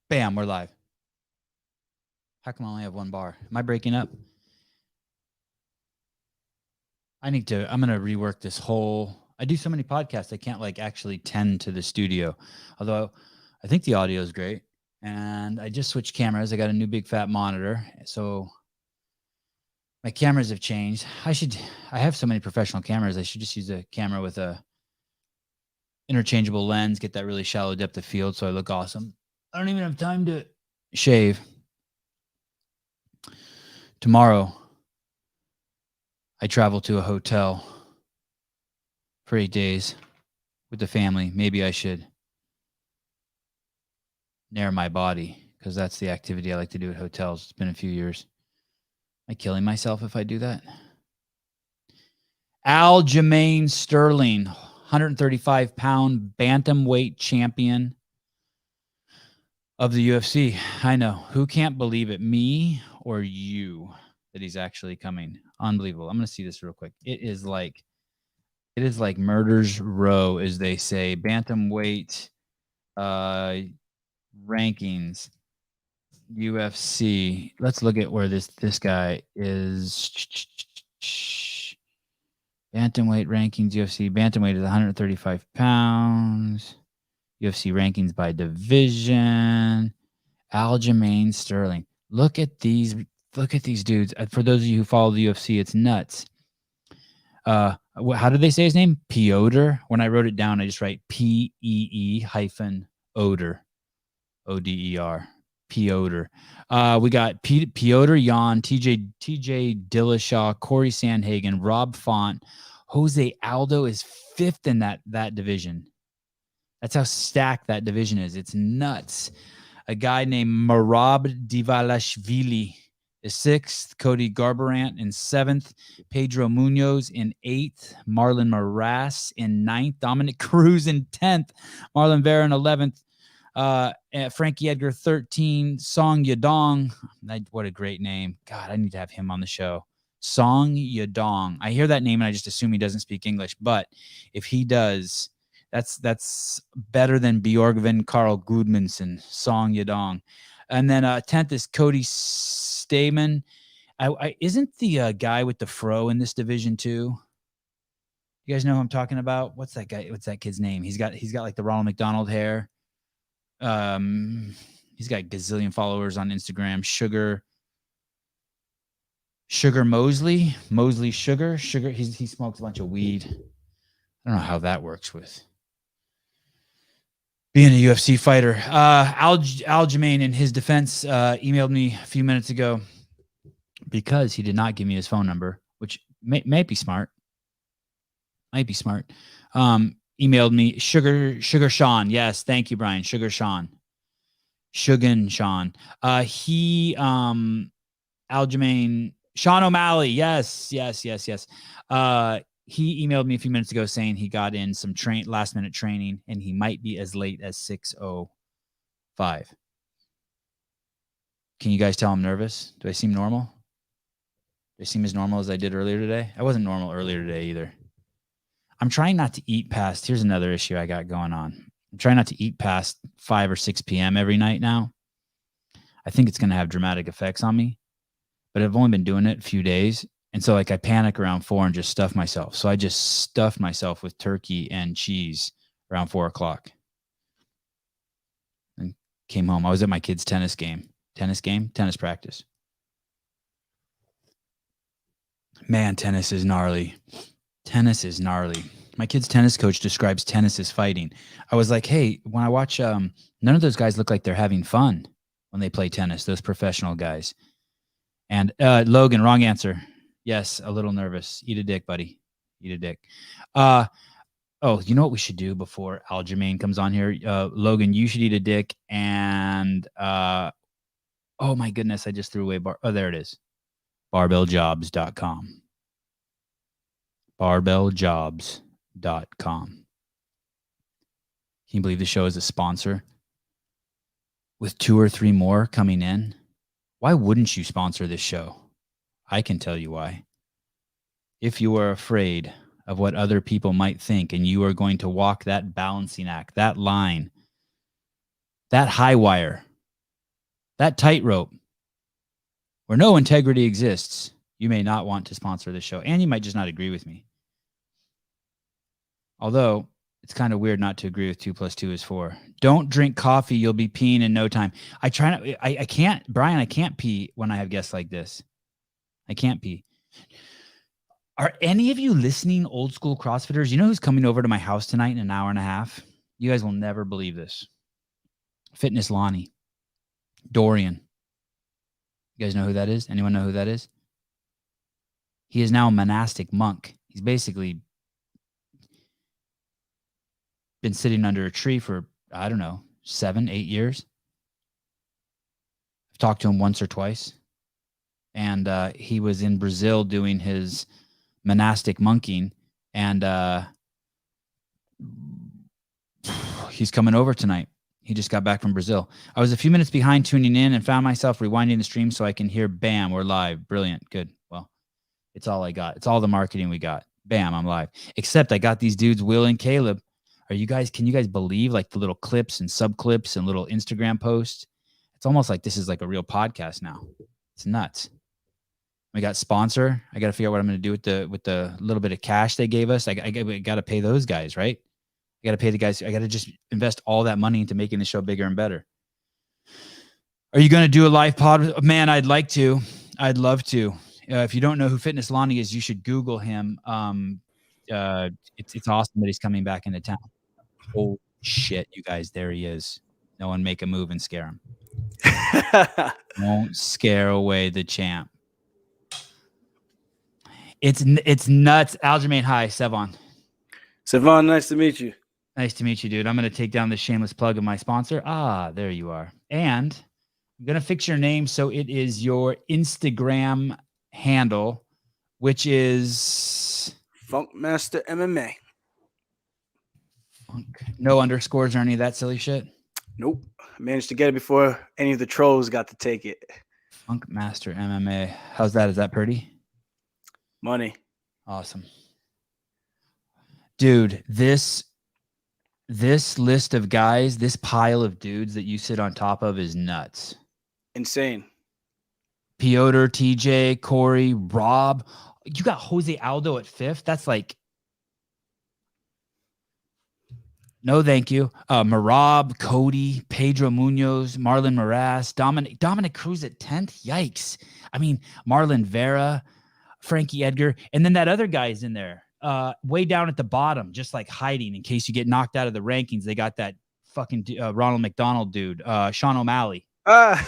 Bam, we're live. How come I only have one bar? Am I breaking up? I'm going to rework this whole. I do so many podcasts, I can't like actually tend to the studio. Although I think the audio is great. And I just switched cameras. I got a new big fat monitor. So my cameras have changed. I have so many professional cameras. I should just use a camera with a interchangeable lens, get that really shallow depth of field so I look awesome. I don't even have time to shave. Tomorrow, I travel to a hotel for 8 days with the family. Maybe I should nair my body because that's the activity I like to do at hotels. It's been a few years. Am I killing myself if I do that? Aljamain Sterling, 135-pound bantamweight champion of the UFC. I know. Who can't believe it? Me or you that he's actually coming? Unbelievable. I'm going to see this real quick. It is like murder's row, as they say. Bantamweight rankings. UFC. Let's look at where this guy is. Bantamweight rankings, UFC. Bantamweight is 135 pounds. UFC rankings by division. Aljamain Sterling. Look at these dudes. For those of you who follow the UFC, it's nuts. How did they say his name? Piotr. When I wrote it down, I just write P-E-E-Oder. O-D-E-R. Piotr. We got Piotr Jan, TJ Dillashaw, Corey Sandhagen, Rob Font. Jose Aldo is fifth in that division. That's how stacked that division is. It's nuts. A guy named Merab Dvalishvili is sixth. Cody Garbrandt in seventh. Pedro Munoz in eighth. Marlon Moraes in ninth. Dominic Cruz in 10th. Marlon Vera in 11th. Frankie Edgar 13. Song Yadong. What a great name. God, I need to have him on the show. Song Yadong. I hear that name and I just assume he doesn't speak English. But if he does, that's better than Bjorgvin Carl Gudmundsson. Song Yadong. And then 10th is Cody Stamen. Isn't the guy with the fro in this division too? You guys know who I'm talking about? What's that guy? What's that kid's name? He's got like the Ronald McDonald hair. He's got a gazillion followers on Instagram. Sugar Mosley Sugar. He smokes a bunch of weed. I don't know how that works with being a UFC fighter. Aljamain, in his defense, emailed me a few minutes ago because he did not give me his phone number, which may be smart. Might be smart. Emailed me Sugar Sean. Yes, thank you, Brian. Sugar Sean. Sugan Sean. Aljamain, Sean O'Malley. Yes. He emailed me a few minutes ago saying he got in some last minute training and he might be as late as 6:05. Can you guys tell I'm nervous? Do I seem normal? Do I seem as normal as I did earlier today? I wasn't normal earlier today either. I'm trying not to eat past. Here's another issue I got going on. I'm trying not to eat past 5 or 6 p.m. every night now. I think it's going to have dramatic effects on me, but I've only been doing it a few days. And so like I panic around 4 and just stuff myself. So I just stuffed myself with turkey and cheese around 4 o'clock and came home. I was at my kid's tennis practice. Man, tennis is gnarly. My kid's tennis coach describes tennis as fighting. I was like, hey, when I watch, none of those guys look like they're having fun when they play tennis, those professional guys. And Logan, wrong answer. Yes, a little nervous. Eat a dick, buddy. Eat a dick. Oh, you know what we should do before Aljamain comes on here? Logan, you should eat a dick. And, oh my goodness, I just threw away oh, there it is. Barbelljobs.com. Barbelljobs.com. Can you believe the show is a sponsor with 2 or 3 more coming in? Why wouldn't you sponsor this show? I can tell you why. If you are afraid of what other people might think and you are going to walk that balancing act, that line, that high wire That tightrope where no integrity exists, you may not want to sponsor this show. And you might just not agree with me. Although it's kind of weird not to agree with 2 + 2 is 4. Don't drink coffee. You'll be peeing in no time. I try not, I can't, Brian, I can't pee when I have guests like this. I can't pee. Are any of you listening, old school CrossFitters? You know who's coming over to my house tonight in an hour and a half? You guys will never believe this. Fitness Lonnie. Dorian. You guys know who that is? Anyone know who that is? He is now a monastic monk. He's basically been sitting under a tree for, I don't know, 7, 8 years. I've talked to him once or twice. And he was in Brazil doing his monastic monking. And he's coming over tonight. He just got back from Brazil. I was a few minutes behind tuning in and found myself rewinding the stream so I can hear, bam, we're live. Brilliant. Good. Well, it's all I got. It's all the marketing we got. Bam, I'm live. Except I got these dudes, Will and Caleb. Can you guys believe like the little clips and sub clips and little Instagram posts? It's almost like this is like a real podcast now. It's nuts. We got sponsor. I got to figure out what I'm going to do with the little bit of cash they gave us. I got to pay those guys, right? I got to pay the guys. I got to just invest all that money into making the show bigger and better. Are you going to do a live pod? Man, I'd like to. I'd love to. If you don't know who Fitness Lonnie is, you should Google him. It's awesome that he's coming back into town. Oh shit, you guys, there he is. No one make a move and scare him. Won't scare away the champ. It's nuts. Aljamain, hi, Sevan. Sevan, nice to meet you. Nice to meet you, dude. I'm going to take down the shameless plug of my sponsor. Ah, there you are. And I'm going to fix your name so it is your Instagram handle, which is Funkmaster MMA. No underscores or any of that silly shit? Nope. I managed to get it before any of the trolls got to take it. Funkmaster MMA. How's that? Is that pretty? Money. Awesome. Dude, this list of guys, this pile of dudes that you sit on top of is nuts. Insane. Piotr, TJ, Corey, Rob. You got Jose Aldo at 5th. That's like, no, thank you. Marab, Cody, Pedro Munoz, Marlon Moraes, Dominic Cruz at 10th. Yikes. I mean, Marlon Vera, Frankie Edgar, and then that other guy's in there. Way down at the bottom, just like hiding in case you get knocked out of the rankings. They got that fucking Ronald McDonald dude, Sean O'Malley. Yeah.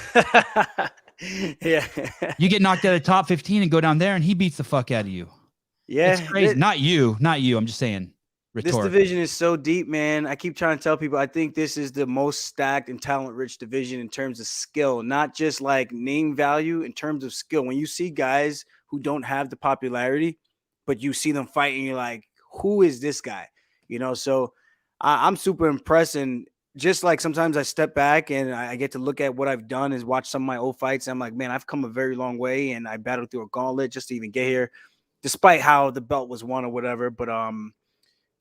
You get knocked out of the top 15 and go down there and he beats the fuck out of you. Yeah. It's crazy. Not you. I'm just saying. Rhetorical. This division is so deep, man. I keep trying to tell people I think this is the most stacked and talent-rich division in terms of skill, not just like name value, in terms of skill. When you see guys who don't have the popularity, but you see them fight and you're like, who is this guy? You know, so I'm super impressed. And just like sometimes I step back and I get to look at what I've done is watch some of my old fights. And I'm like, man, I've come a very long way and I battled through a gauntlet just to even get here, despite how the belt was won or whatever. But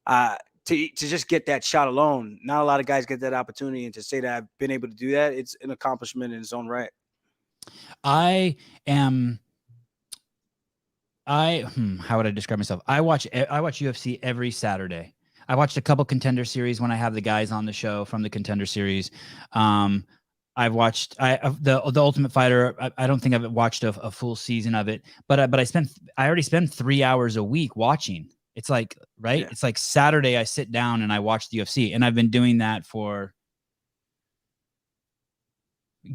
to just get that shot alone, not a lot of guys get that opportunity. And to say that I've been able to do that, it's an accomplishment in its own right. How would I describe myself? I watch UFC every Saturday. I watched a couple Contender Series when I have the guys on the show from the Contender Series. I've watched the Ultimate Fighter. I don't think I've watched a full season of it, but I already spend 3 hours a week watching. It's like, right? Yeah. It's like Saturday I sit down and I watch the UFC, and I've been doing that for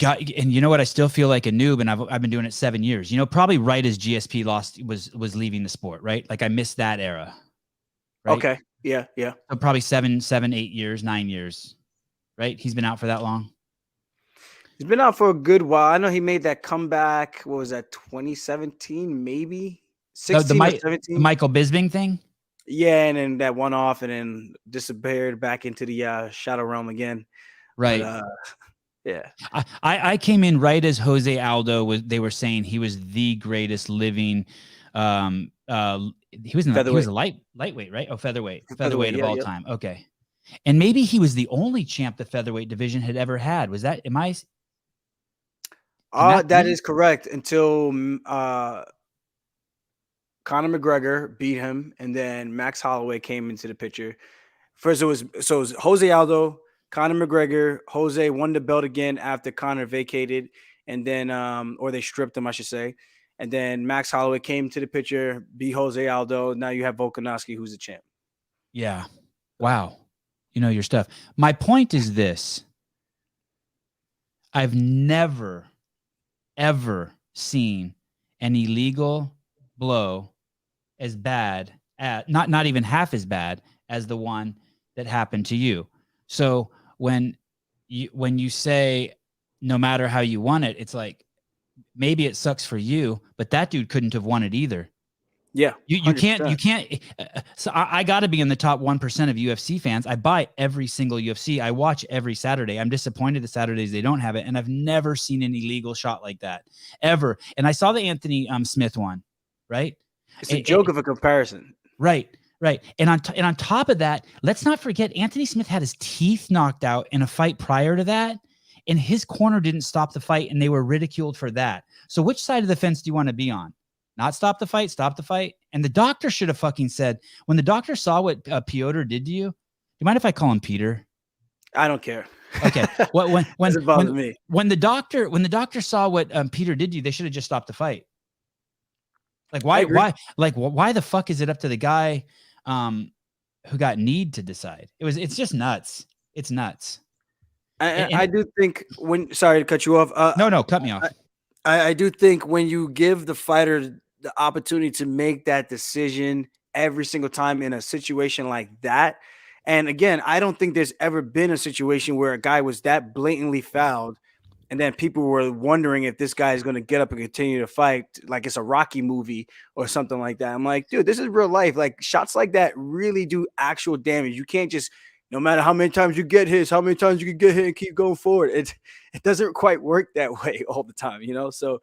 and you know what? I still feel like a noob, and I've been doing it 7 years. You know, probably right as GSP was leaving the sport, right? Like I missed that era. Right? Okay. Yeah. So probably 7, 8 years, 9 years, right? He's been out for that long. He's been out for a good while. I know he made that comeback. What was that? 2017, maybe 16 or 17. The Michael Bisping thing. Yeah, and then that one off, and then disappeared back into the shadow realm again. Right. But, yeah. I came in right as Jose Aldo they were saying he was the greatest living. He was a lightweight, right? Oh, featherweight of all time. Okay. And maybe he was the only champ the featherweight division had ever had. Was that? And that's That is correct until Conor McGregor beat him, and then Max Holloway came into the picture. First, it was Jose Aldo, Conor McGregor. Jose won the belt again after Conor vacated, and then or they stripped him, I should say. And then Max Holloway came to the picture, beat Jose Aldo. Now you have Volkanovski, who's the champ. yeah. Wow. You know your stuff. My point is this. I've never, ever seen an illegal blow as bad at not even half as bad as the one that happened to you. So when you say no matter how you won it, it's like maybe it sucks for you, but that dude couldn't have won it either. Yeah, You can't. So I got to be in the top 1% of UFC fans. I buy every single UFC. I watch every Saturday. I'm disappointed the Saturdays they don't have it, and I've never seen an illegal shot like that ever. And I saw the Anthony Smith one, right? It's a joke of a comparison. Right. And on top of that, let's not forget Anthony Smith had his teeth knocked out in a fight prior to that, and his corner didn't stop the fight, and they were ridiculed for that. So which side of the fence do you want to be on? Not stop the fight. And the doctor should have fucking said, when the doctor saw what Piotr did to you, do you mind if I call him Peter? I don't care. Okay. When the doctor saw what Peter did to you, they should have just stopped the fight. Like why the fuck is it up to the guy who got kneed to decide? It's just nuts. It's nuts. I do think sorry to cut you off. No, cut me off. I do think when you give the fighter the opportunity to make that decision every single time in a situation like that, and again, I don't think there's ever been a situation where a guy was that blatantly fouled, and then people were wondering if this guy is going to get up and continue to fight like it's a Rocky movie or something like that. I'm like, dude, this is real life. Like shots like that really do actual damage. You can't just, no matter how many times you get hit, how many times you can get hit and keep going forward. It doesn't quite work that way all the time, you know? So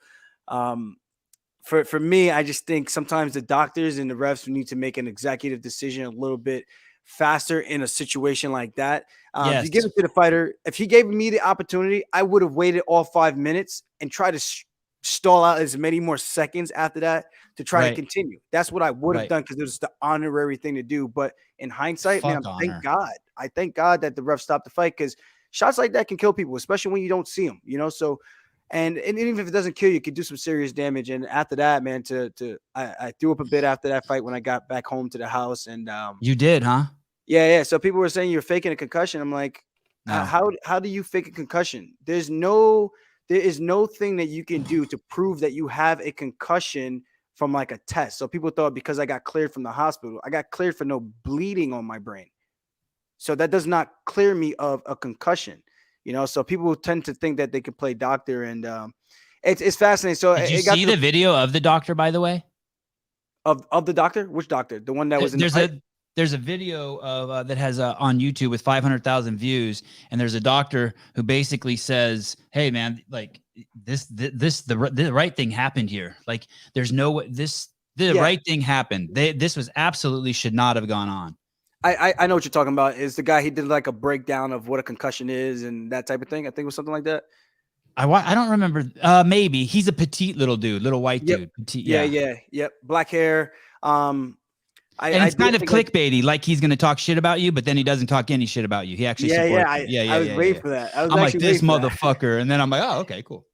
for me, I just think sometimes the doctors and the refs need to make an executive decision a little bit faster in a situation like that. Yes. If you give it to the fighter, if he gave me the opportunity, I would have waited all 5 minutes and try to stall out as many more seconds after that to try to continue. That's what I would have done because it was the honorary thing to do. But in hindsight, man, I thank God that the ref stopped the fight because shots like that can kill people, especially when you don't see them, you know? So, and even if it doesn't kill you, it could do some serious damage. And after that, man, I threw up a bit after that fight when I got back home to the house. And you did, huh? Yeah. So people were saying you're faking a concussion. I'm like, no. How do you fake a concussion? There is no thing that you can do to prove that you have a concussion from like a test. So people thought because I got cleared from the hospital, I got cleared for no bleeding on my brain. So that does not clear me of a concussion, you know. So people tend to think that they could play doctor, and it's fascinating. So did you see the video of the doctor, by the way? Of the doctor? Which doctor? The one that was in the fight? There's a video of that has on YouTube with 500,000 views, and there's a doctor who basically says, "Hey, man, like the right thing happened here. Like there's no right thing happened. This was absolutely should not have gone on." I know what you're talking about. Is the guy he did like a breakdown of what a concussion is and that type of thing? I think it was something like that. I don't remember. Maybe he's a petite little dude, little white dude. Petite, yep. Black hair. And it's kind of clickbaity, like he's going to talk shit about you, but then he doesn't talk any shit about you. He actually supports you. I was waiting for that. I'm like, this motherfucker. And then I'm like, oh, okay, cool.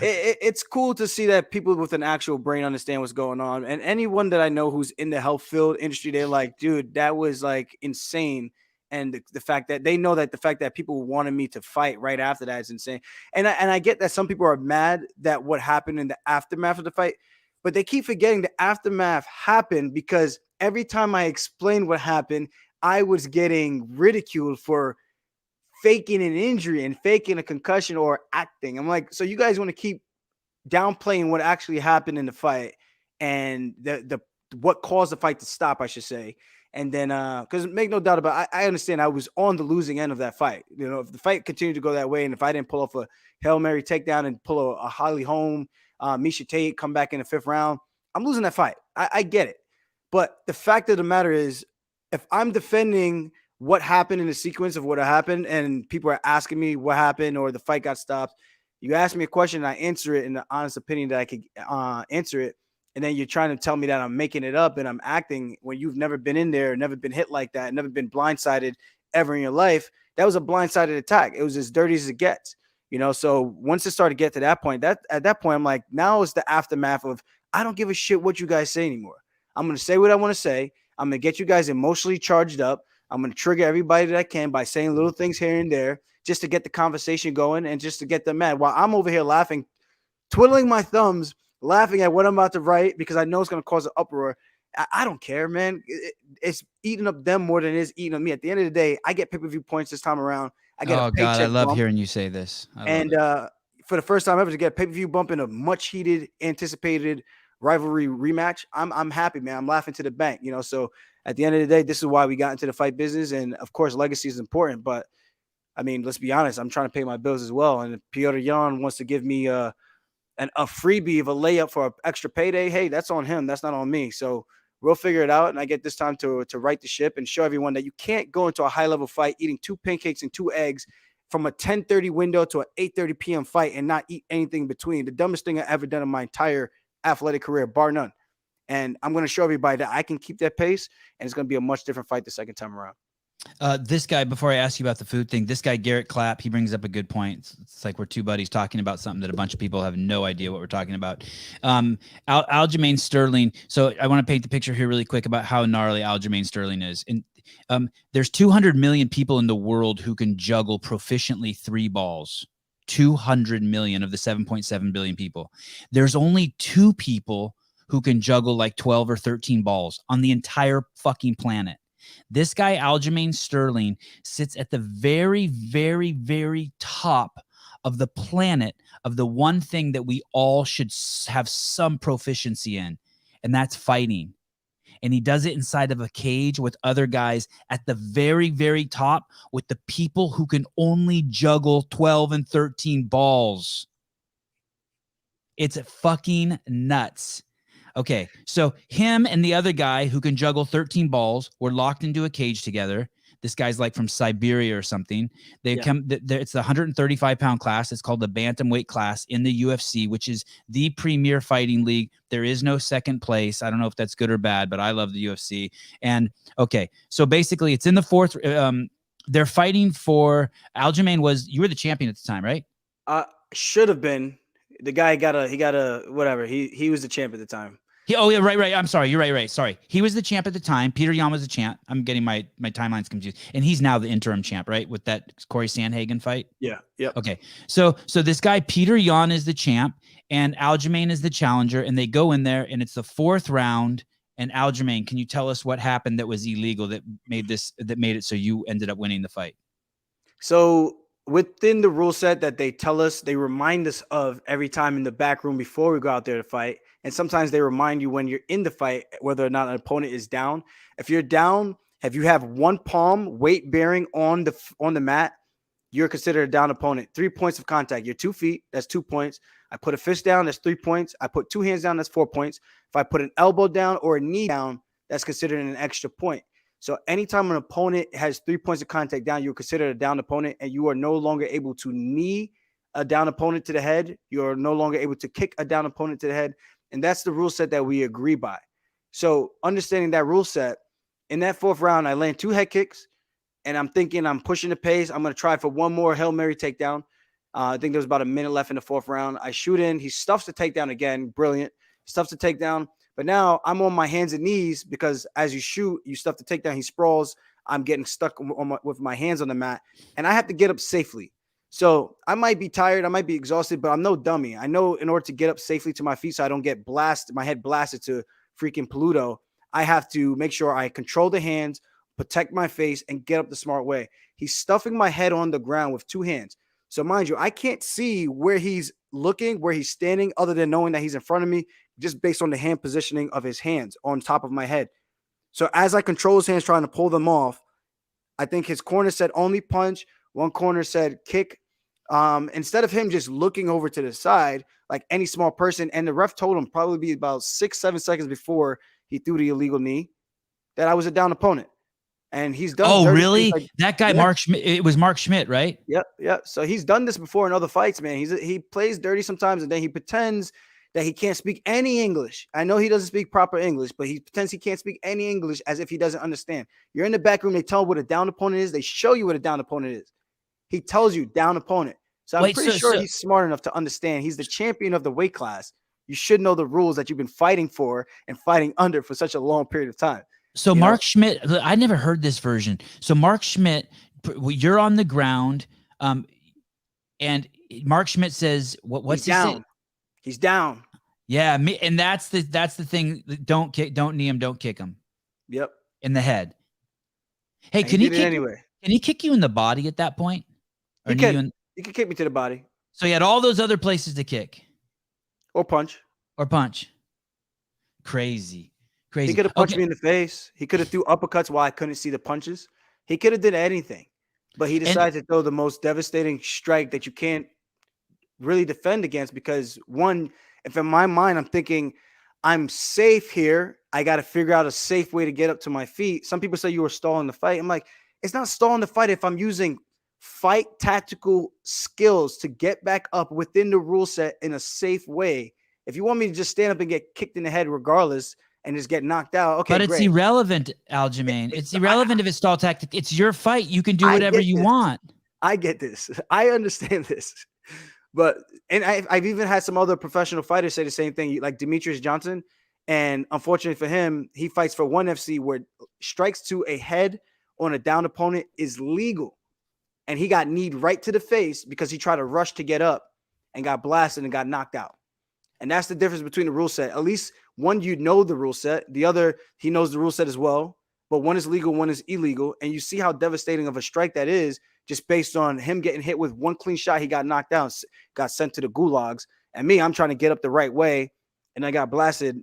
It's cool to see that people with an actual brain understand what's going on. And anyone that I know who's in the health field industry, they're like, dude, that was like insane. And the fact that they know that the fact that people wanted me to fight right after that is insane. And I get that some people are mad that what happened in the aftermath of the fight, but they keep forgetting the aftermath happened because every time I explained what happened, I was getting ridiculed for faking an injury and faking a concussion or acting. I'm like, so you guys want to keep downplaying what actually happened in the fight and the what caused the fight to stop, I should say. And then because make no doubt about it, I understand I was on the losing end of that fight. You know, if the fight continued to go that way, and if I didn't pull off a Hail Mary takedown and pull a Holly Holm, Misha Tate, come back in the 5th round, I'm losing that fight. I get it. But the fact of the matter is, if I'm defending what happened in the sequence of what happened and people are asking me what happened or the fight got stopped, You ask me a question and I answer it in the honest opinion that I could answer it. And then you're trying to tell me that I'm making it up and I'm acting when you've never been in there, never been hit like that, never been blindsided ever in your life. That was a blindsided attack. It was as dirty as it gets. So once it started to get to that point, that at that point, I'm like, now it's the aftermath of I don't give a shit what you guys say anymore. I'm gonna say what I want to say. I'm gonna get you guys emotionally charged up. I'm gonna trigger everybody that I can by saying little things here and there just to get the conversation going and just to get them mad. While I'm over here laughing, twiddling my thumbs, laughing at what I'm about to write because I know it's gonna cause an uproar. I don't care, man. It's eating up them more than it is eating up me. At the end of the day, I get pay-per-view points this time around. I get a Oh God, I paycheck love bump. hearing you say this. I love And it. for the first time ever to get a pay-per-view bump in a much heated, anticipated rivalry rematch, I'm happy, man. I'm laughing to the bank, So at the end of the day, this is why we got into the fight business. And of course, legacy is important. But I mean, let's be honest, I'm trying to pay my bills as well. And if Piotr Jan wants to give me a freebie of a layup for an extra payday, hey, that's on him. That's not on me. So we'll figure it out. And I get this time to right the ship and show everyone that you can't go into a high level fight eating 2 pancakes and 2 eggs from a 10:30 window to an 8:30 p.m. fight and not eat anything in between. The dumbest thing I ever done in my entire athletic career, bar none. And I'm going to show everybody that I can keep that pace, and it's going to be a much different fight the second time around. This guy, before I ask you about the food thing, this guy, Garrett Clapp, he brings up a good point. It's like we're two buddies talking about something that a bunch of people have no idea what we're talking about. Aljamain Sterling. So I want to paint the picture here really quick about how gnarly Aljamain Sterling is. And there's 200 million people in the world who can juggle proficiently 3 balls. 200 million of the 7.7 billion people. There's only 2 people who can juggle like 12 or 13 balls on the entire fucking planet. This guy, Aljamain Sterling, sits at the very, very, very top of the planet of the one thing that we all should have some proficiency in, and that's fighting. And he does it inside of a cage with other guys at the very, very top with the people who can only juggle 12 and 13 balls. It's fucking nuts. Okay, so him and the other guy who can juggle 13 balls were locked into a cage together. This guy's like from Siberia or something. It's the 135-pound class. It's called the bantamweight class in the UFC, which is the premier fighting league. There is no second place. I don't know if that's good or bad, but I love the UFC. And okay, so basically it's in the 4th. They're fighting for Aljamain. You were the champion at the time, right? Should have been. The guy got a whatever. He was the champ at the time. Right. I'm sorry. You're right. Sorry. He was the champ at the time. Peter Yan was the champ. I'm getting my timelines confused. And he's now the interim champ, right? With that Corey Sandhagen fight. Yeah. Yep. Okay. So this guy, Peter Yan, is the champ and Aljamain is the challenger. And they go in there and it's the 4th round. And Aljamain, can you tell us what happened that was illegal that made it so you ended up winning the fight? So within the rule set that they tell us, they remind us of every time in the back room before we go out there to fight. And sometimes they remind you when you're in the fight, whether or not an opponent is down. If you're down, if you have 1 palm weight bearing on the mat, you're considered a down opponent. 3 points of contact. You're 2 feet, that's 2 points. I put a fist down, that's 3 points. I put 2 hands down, that's 4 points. If I put an elbow down or a knee down, that's considered an extra point. So anytime an opponent has 3 points of contact down, you're considered a down opponent, and you are no longer able to knee a down opponent to the head. You're no longer able to kick a down opponent to the head. And that's the rule set that we agree by. So understanding that rule set, in that 4th round, I land 2 head kicks, and I'm thinking I'm pushing the pace. I'm going to try for one more Hail Mary takedown. I think there was about a minute left in the 4th round. I shoot in. He stuffs the takedown again. Brilliant. Stuffs the takedown. But now I'm on my hands and knees because as you shoot, you stuff the takedown. He sprawls. I'm getting stuck with my hands on the mat, and I have to get up safely. So I might be tired, I might be exhausted, but I'm no dummy. I know in order to get up safely to my feet so I don't get my head blasted to freaking Pluto, I have to make sure I control the hands, protect my face, and get up the smart way. He's stuffing my head on the ground with 2 hands. So mind you, I can't see where he's looking, where he's standing, other than knowing that he's in front of me, just based on the hand positioning of his hands on top of my head. So as I control his hands trying to pull them off, I think his corner said only punch. One corner said kick. Instead of him just looking over to the side like any small person, and the ref told him probably be about 6-7 seconds before he threw the illegal knee that I was a down opponent. and he's done Oh, dirty things really? like That guy, yeah. Mark Schmidt. It was Mark Schmidt, right? Yep, yep. So he's done this before in other fights, man. He plays dirty sometimes, and then he pretends that he can't speak any English. I know he doesn't speak proper English, but he pretends he can't speak any English as if he doesn't understand. You're in the back room, they tell him what a down opponent is. They show you what a down opponent is. He tells you down opponent. So I'm Wait, pretty sure he's smart enough to understand. He's the champion of the weight class. You should know the rules that you've been fighting for and fighting under for such a long period of time. so You know? Mark Schmidt, I never heard this version. So Mark Schmidt, you're on the ground, and Mark Schmidt says, "What's he down? say?" He's down. Yeah, and that's the thing. Don't knee him, don't kick him. Yep. In the head. Hey, And can he did it kick anyway? Can he kick you in the body at that point? He can. He can kick me to the body. So he had all those other places to kick or punch. Crazy. He could have punched me in the face. He could have threw uppercuts while I couldn't see the punches. He could have did anything, but he decided to throw the most devastating strike that you can't really defend against, because one, if in my mind I'm thinking I'm safe here, I got to figure out a safe way to get up to my feet. Some people say you were stalling the fight. I'm like, it's not stalling the fight if I'm using fight tactical skills to get back up within the rule set in a safe way. If you want me to just stand up and get kicked in the head regardless and just get knocked out, okay, but it's great. Irrelevant, Aljamain. It's irrelevant if it's stall tactic. It's your fight. You can do whatever you want. I get this. I understand this. But I've even had some other professional fighters say the same thing, like Demetrius Johnson. And unfortunately for him, he fights for ONE FC, where strikes to a head on a down opponent is legal. And he got kneed right to the face because he tried to rush to get up and got blasted and got knocked out. And that's the difference between the rule set. At least one, you know the rule set. The other, he knows the rule set as well. But one is legal, one is illegal. And you see how devastating of a strike that is, just based on him getting hit with one clean shot. He got knocked down, got sent to the gulags. And me, I'm trying to get up the right way, and I got blasted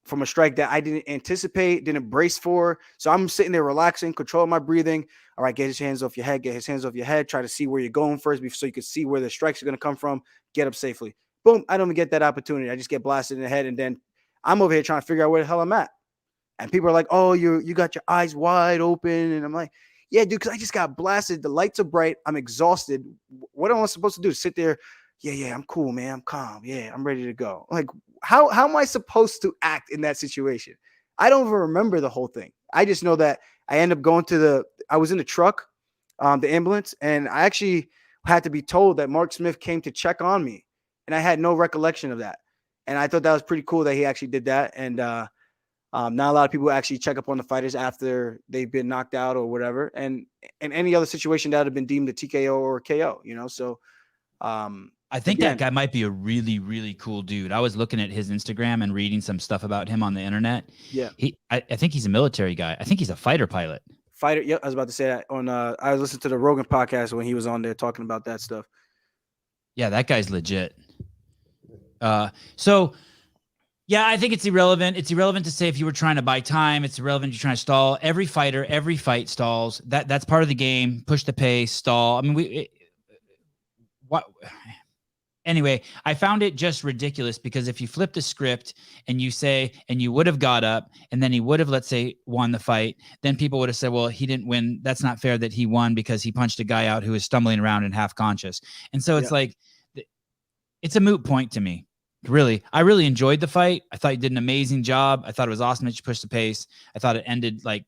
from a strike that I didn't anticipate, didn't brace for. So I'm sitting there relaxing, controlling my breathing. All right, get his hands off your head, get his hands off your head. Try to see where you're going first so you can see where the strikes are going to come from. Get up safely. Boom, I don't even get that opportunity. I just get blasted in the head, and then I'm over here trying to figure out where the hell I'm at. And people are like, oh, you got your eyes wide open. And I'm like, yeah, dude, because I just got blasted. The lights are bright. I'm exhausted. What am I supposed to do? Sit there? Yeah, I'm cool, man. I'm calm. Yeah, I'm ready to go. Like, how am I supposed to act in that situation? I don't even remember the whole thing. I just know that I ended up going I was in the truck, the ambulance, and I actually had to be told that Mark Smith came to check on me. And I had no recollection of that. And I thought that was pretty cool that he actually did that. And not a lot of people actually check up on the fighters after they've been knocked out or whatever. And in any other situation that would have been deemed a TKO or a KO, So I think that guy might be a really, really cool dude. I was looking at his Instagram and reading some stuff about him on the internet. Yeah. I think he's a military guy. I think he's a fighter pilot. Yeah, I was about to say that on I was listening to the Rogan podcast when he was on there talking about that stuff. Yeah, that guy's legit. So yeah, I think it's irrelevant. It's irrelevant to say if you were trying to buy time. It's irrelevant you're trying to stall. Every fighter, every fight stalls. That's part of the game. Push the pace, stall. I mean, anyway, I found it just ridiculous because if you flip the script and you say, and you would have got up and then he would have, let's say, won the fight, then people would have said, well, he didn't win. That's not fair that he won because he punched a guy out who was stumbling around and half conscious. And so it's like, it's a moot point to me. Really, I really enjoyed the fight. I thought he did an amazing job. I thought it was awesome that you pushed the pace. I thought it ended like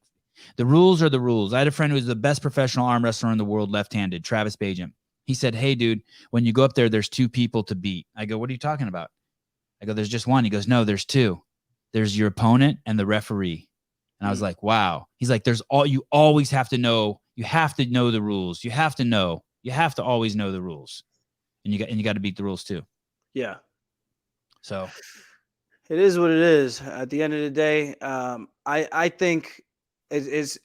the rules are the rules. I had a friend who was the best professional arm wrestler in the world, left-handed, Travis Bajent. He said, hey, dude, when you go up there's two people to beat. I go, what are you talking about? I go, there's just one. He goes, no, there's two. There's your opponent and the referee. And I was like, wow. He's like, you always have to know. You have to know the rules. You have to always know the rules. And you got to beat the rules too. Yeah. So it is what it is. At the end of the day, I think it's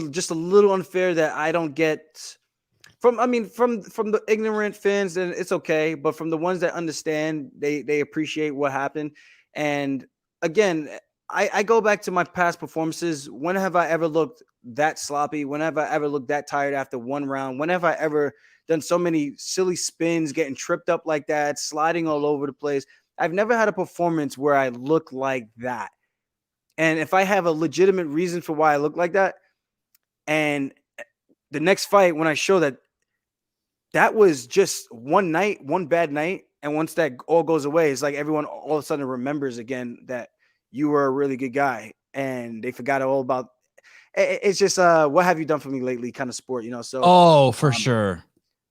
just a little unfair that I don't get from the ignorant fans, then it's okay. But from the ones that understand, they appreciate what happened. And again, I go back to my past performances. When have I ever looked that sloppy? When have I ever looked that tired after one round? When have I ever done so many silly spins, getting tripped up like that, sliding all over the place? I've never had a performance where I look like that. And if I have a legitimate reason for why I look like that, And the next fight, when I show that, that was just one night, one bad night. And once that all goes away, it's like everyone all of a sudden remembers again that you were a really good guy, and they forgot all about. It's just what have you done for me lately kind of sport, you know? So Oh, for um, sure.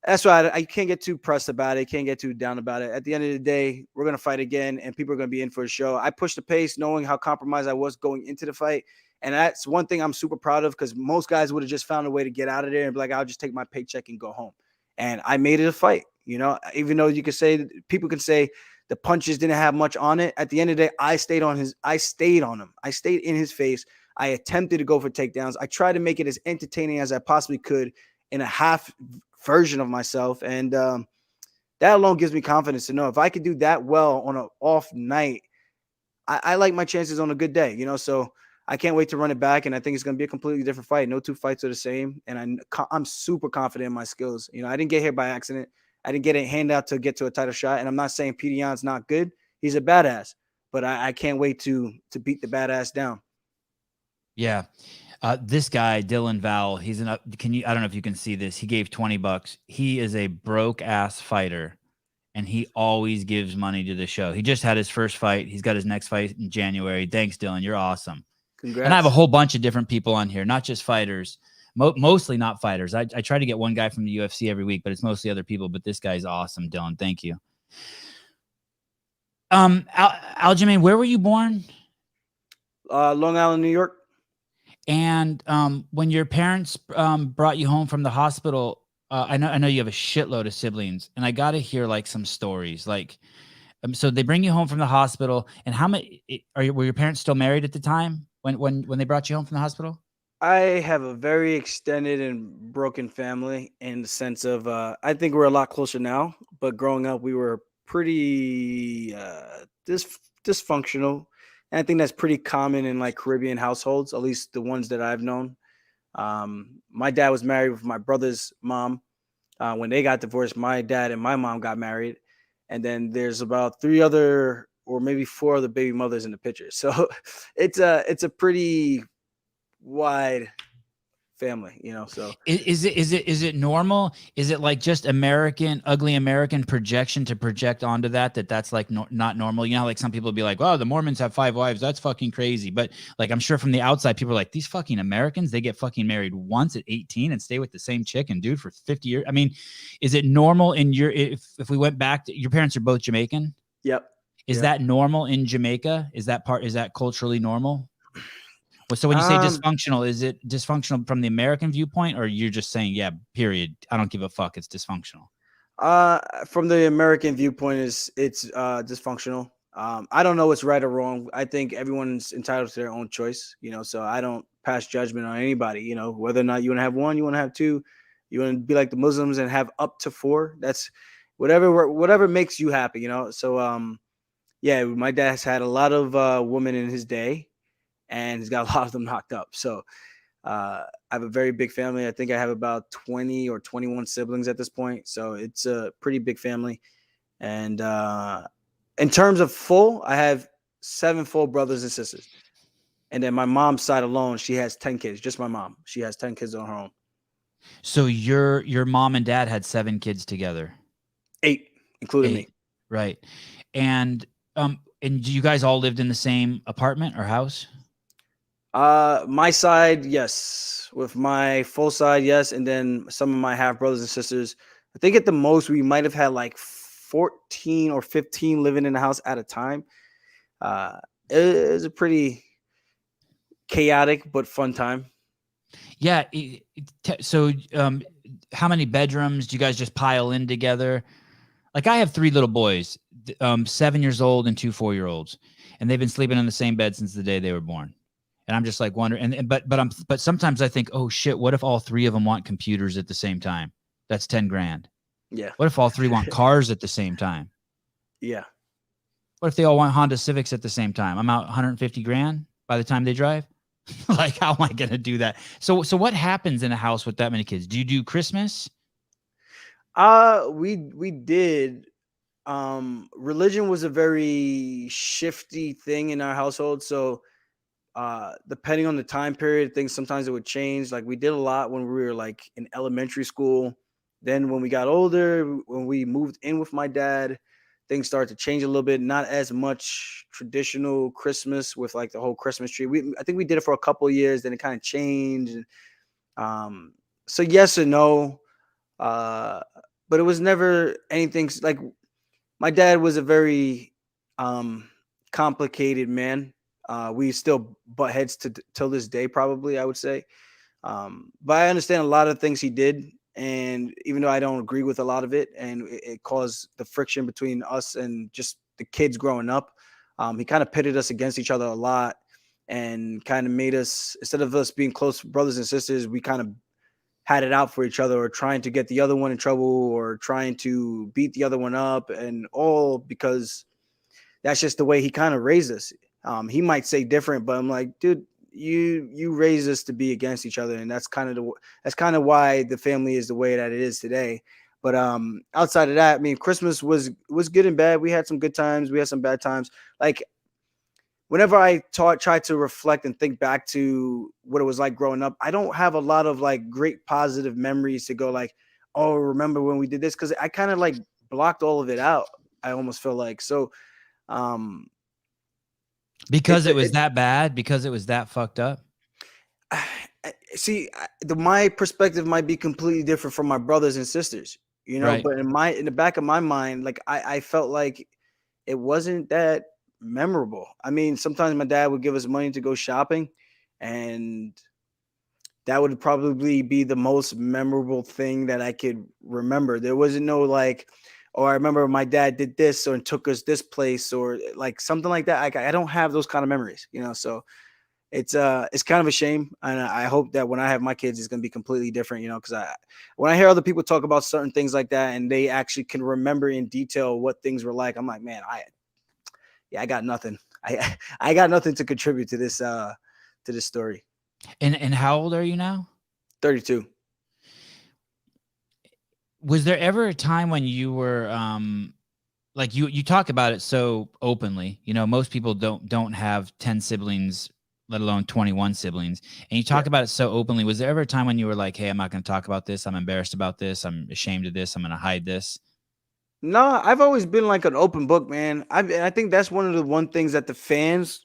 that's why I can't get too pressed about it. Can't get too down about it. At the end of the day, we're gonna fight again, and people are gonna be in for a show. I pushed the pace, knowing how compromised I was going into the fight, and that's one thing I'm super proud of, because most guys would have just found a way to get out of there and be like, "I'll just take my paycheck and go home." And I made it a fight. You know, even though you could say, people can say the punches didn't have much on it. At the end of the day, I stayed on his. I stayed on him. I stayed in his face. I attempted to go for takedowns. I tried to make it as entertaining as I possibly could in a half version of myself. And that alone gives me confidence to know if I could do that well on an off night, I like my chances on a good day, you know? So I can't wait to run it back. And I think it's going to be a completely different fight. No two fights are the same. And I'm super confident in my skills. You know, I didn't get here by accident. I didn't get a handout to get to a title shot. And I'm not saying Pedian's not good. He's a badass, but I can't wait to beat the badass down. Yeah. This guy, Dylan Val, he's an, can you, I don't know if you can see this. He gave $20. He is a broke ass fighter, and he always gives money to the show. He just had his first fight. He's got his next fight in January. Thanks, Dylan. You're awesome. And I have a Congrats. whole bunch of different people on here, not just fighters, mostly not fighters. I try to get one guy from the UFC every week, but it's mostly other people. But this guy's awesome, Dylan. Thank you. Aljamain, where were you born? Long Island, New York. And when your parents brought you home from the hospital, I know you have a shitload of siblings, and I got to hear like some stories. Like, so they bring you home from the hospital, and how many were your parents still married at the time when they brought you home from the hospital? I have a very extended and broken family, in the sense of I think we're a lot closer now, but growing up we were pretty dysfunctional. And I think that's pretty common in like Caribbean households, at least the ones that I've known. My dad was married with my brother's mom. When they got divorced, my dad and my mom got married. And then there's about three other, or maybe four other baby mothers in the picture. So it's a pretty wide family, you know. So Is it normal? Is it like just ugly American projection to project onto that's like not normal? You know, like some people be like, "Wow, the Mormons have 5 wives. That's fucking crazy." But like, I'm sure from the outside, people are like, "These fucking Americans, they get fucking married once at 18 and stay with the same chick and dude for 50 years." I mean, is it normal in if we went back to your parents are both Jamaican? yep. Is Yep. that normal in Jamaica? Is that culturally normal? Well, so when you say um dysfunctional, is it dysfunctional from the American viewpoint, or you're just saying, yeah, period, I don't give a fuck, it's dysfunctional? from the American viewpoint, is it's dysfunctional. I don't know what's right or wrong. I think everyone's entitled to their own choice, you know, so I don't pass judgment on anybody, you know, whether or not you want to have one, you want to have two, you want to be like the Muslims and have up to four. That's whatever makes you happy, you know. So yeah, my dad has had a lot of women in his day, and he's got a lot of them knocked up. So I have a very big family. I think I have about 20 or 21 siblings at this point. So it's a pretty big family. And in terms of full, I have 7 full brothers and sisters. And then my mom's side alone, she has 10 kids. Just my mom. She has 10 kids on her own. So your mom and dad had 7 kids together? 8, including me. Eight, right? And you guys all lived in the same apartment or house? My side, yes. With my full side, yes. And then some of my half brothers and sisters, I think at the most we might have had like 14 or 15 living in the house at a time. Uh, it was a pretty chaotic but fun time. Yeah. So how many bedrooms do you guys just pile in together? Like, I have 3 little boys, 7 years old and 2 4-year-olds, and they've been sleeping in the same bed since the day they were born. And I'm just like wondering, but sometimes I think, oh shit, what if all 3 of them want computers at the same time? That's 10 grand. Yeah. What if all 3 want cars at the same time? Yeah. What if they all want Honda Civics at the same time? I'm out 150 grand by the time they drive. Like, how am I going to do that? So what happens in a house with that many kids? Do you do Christmas? We did. Religion was a very shifty thing in our household. So depending on the time period, things sometimes it would change. Like we did a lot when we were like in elementary school. Then when we got older, when we moved in with my dad, things started to change a little bit. Not as much traditional Christmas with like the whole Christmas tree. I think we did it for a couple of years, then it kind of changed. Um, so yes and no, uh, but it was never anything like my dad was a very um, complicated man. We still butt heads to till this day, probably I would say. But I understand a lot of things he did, and even though I don't agree with a lot of it, and it caused the friction between us and just the kids growing up, he kind of pitted us against each other a lot, and kind of made us, instead of us being close brothers and sisters, we kind of had it out for each other, or trying to get the other one in trouble, or trying to beat the other one up, and all because that's just the way he kind of raised us. He might say different, but I'm like, dude, you raised us to be against each other, and that's kind of why the family is the way that it is today. But outside of that, I mean, Christmas was good and bad. We had some good times, we had some bad times. Like whenever I try to reflect and think back to what it was like growing up, I don't have a lot of like great positive memories to go like, oh, remember when we did this? Because I kind of like blocked all of it out. I almost feel like so. Um, Because it's it a, was it, that bad, because it was that fucked up. see, my perspective might be completely different from my brothers and sisters, you know. Right. But in the back of my mind, like I felt like it wasn't that memorable. I mean, sometimes my dad would give us money to go shopping, and that would probably be the most memorable thing that I could remember. There wasn't no like, oh, I remember my dad did this or took us this place or like something like that. I don't have those kind of memories, you know. So it's kind of a shame, and I hope that when I have my kids, it's gonna be completely different, you know. Because when I hear other people talk about certain things like that, and they actually can remember in detail what things were like, I'm like, man, I got nothing. I got nothing to contribute to this story. And how old are you now? 32. Was there ever a time when you were like you talk about it so openly? You know, most people don't have 10 siblings, let alone 21 siblings. And you Yeah. talk about it so openly. Was there ever a time when you were like, "Hey, I'm not going to talk about this. I'm embarrassed about this. I'm ashamed of this. I'm going to hide this." No, I've always been like an open book, man. I think that's one of the one things that the fans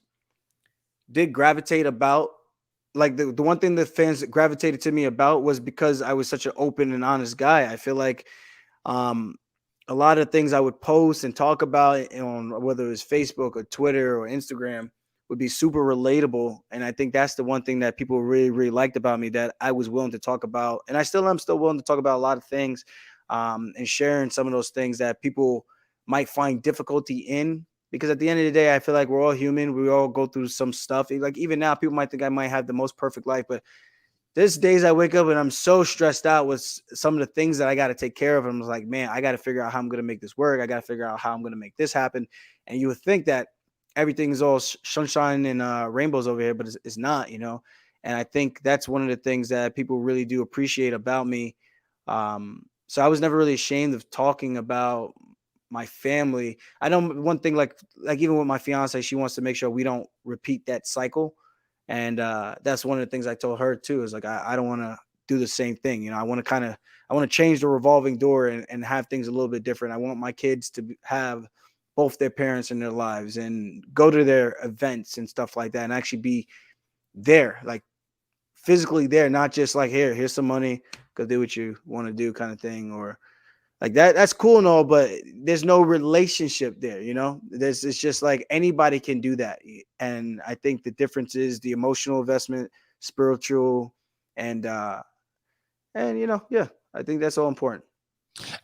did gravitate about. Like the one thing the fans gravitated to me about was because I was such an open and honest guy. I feel like um a lot of things I would post and talk about on whether it was Facebook or Twitter or Instagram would be super relatable. And I think that's the one thing that people really, really liked about me, that I was willing to talk about. And I still am still willing to talk about a lot of things, and sharing some of those things that people might find difficulty in. Because at the end of the day, I feel like we're all human. We all go through some stuff. Like even now, people might think I might have the most perfect life, but there's days I wake up and I'm so stressed out with some of the things that I got to take care of. And I'm like, man, I got to figure out how I'm going to make this work. I got to figure out how I'm going to make this happen. And you would think that everything's all sunshine and rainbows over here, but it's not, you know. And I think that's one of the things that people really do appreciate about me. So I was never really ashamed of talking about my family. I know one thing, like even with my fiance, she wants to make sure we don't repeat that cycle, and that's one of the things I told her too. Is like I don't want to do the same thing. You know, I want to change the revolving door and have things a little bit different. I want my kids to have both their parents in their lives and go to their events and stuff like that, and actually be there, like physically there, not just like here's some money, go do what you want to do kind of thing, or like that's cool and all, but there's no relationship there, you know. It's just like anybody can do that. And I think the difference is the emotional investment, spiritual, and and you know, yeah, I think that's all important.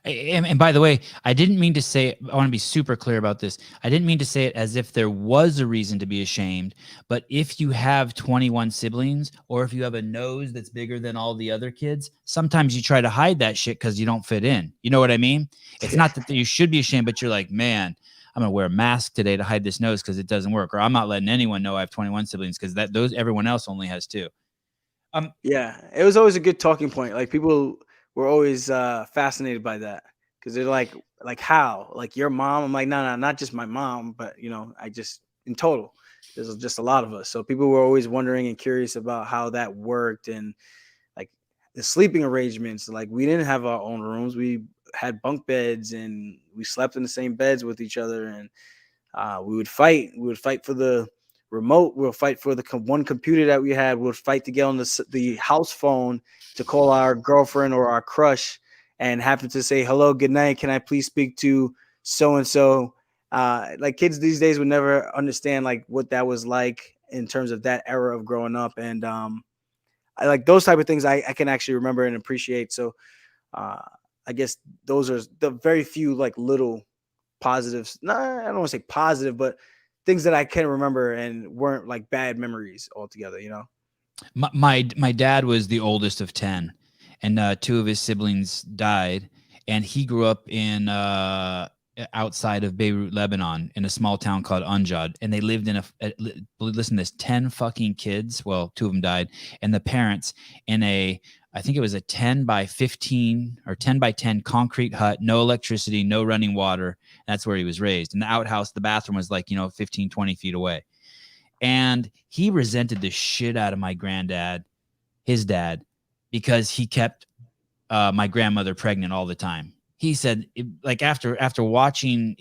And by the way, I didn't mean to say, I want to be super clear about this. I didn't mean to say it as if there was a reason to be ashamed, but if you have 21 siblings, or if you have a nose that's bigger than all the other kids, sometimes you try to hide that shit because you don't fit in. You know what I mean? It's not that you should be ashamed, but you're like, man, I'm gonna wear a mask today to hide this nose because it doesn't work, or I'm not letting anyone know I have 21 siblings because everyone else only has two. Yeah, it was always a good talking point. Like people were always fascinated by that because they're like how, like your mom. I'm like, no, no, not just my mom, but you know, I just in total. There's just a lot of us. So people were always wondering and curious about how that worked, and like the sleeping arrangements. Like we didn't have our own rooms. We had bunk beds and we slept in the same beds with each other, and we would fight. We would fight for the remote. We'll fight for the one computer that we had. We'll fight to get on the house phone to call our girlfriend or our crush and happen to say, hello, good night. Can I please speak to so and so? Like kids these days would never understand like what that was like in terms of that era of growing up. And I like those type of things I can actually remember and appreciate. So uh, I guess those are the very few like little positives. Nah, I don't want to say positive, but things that I can remember and weren't like bad memories altogether, you know? My dad was the oldest of 10, and two of his siblings died, and he grew up in outside of Beirut, Lebanon, in a small town called Anjad, and they lived in listen to this, 10 fucking kids. Well, two of them died, and the parents in a, I think it was a 10 by 15 or 10 by 10 concrete hut, no electricity, no running water. That's where he was raised. And the outhouse, the bathroom was like, 15, 20 feet away. And he resented the shit out of my granddad, his dad, because he kept my grandmother pregnant all the time. He said, like after watching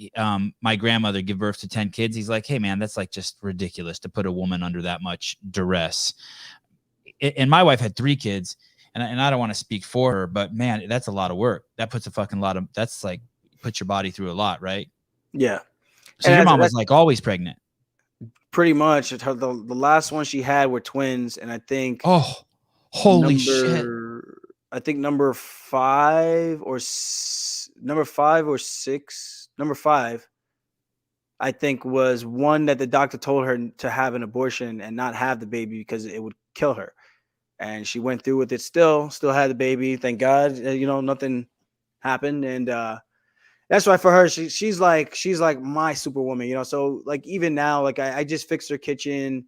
my grandmother give birth to 10 kids, he's like, hey man, that's like just ridiculous to put a woman under that much duress. And my wife had 3 kids, and I don't want to speak for her, but man, that's a lot of work. That puts a fucking lot of, that's like puts your body through a lot, right? Yeah. So your mom was like always pregnant. Pretty much. The last one she had were twins, and I think Oh, holy shit. number 5 or number 5 or 6, number 5, I think was one that the doctor told her to have an abortion and not have the baby because it would kill her. And she went through with it still had the baby. Thank God, nothing happened. And that's why for her, she's like my superwoman, So like even now, like I just fixed her kitchen,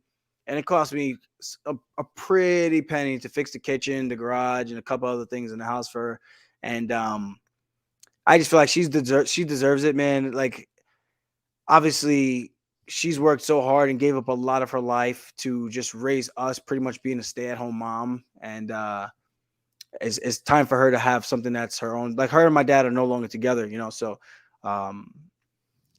and it cost me a pretty penny to fix the kitchen, the garage, and a couple other things in the house for her. And I just feel like she deserves it, man. Like obviously she's worked so hard and gave up a lot of her life to just raise us, pretty much being a stay-at-home mom. And it's time for her to have something that's her own. Like her and my dad are no longer together, So um,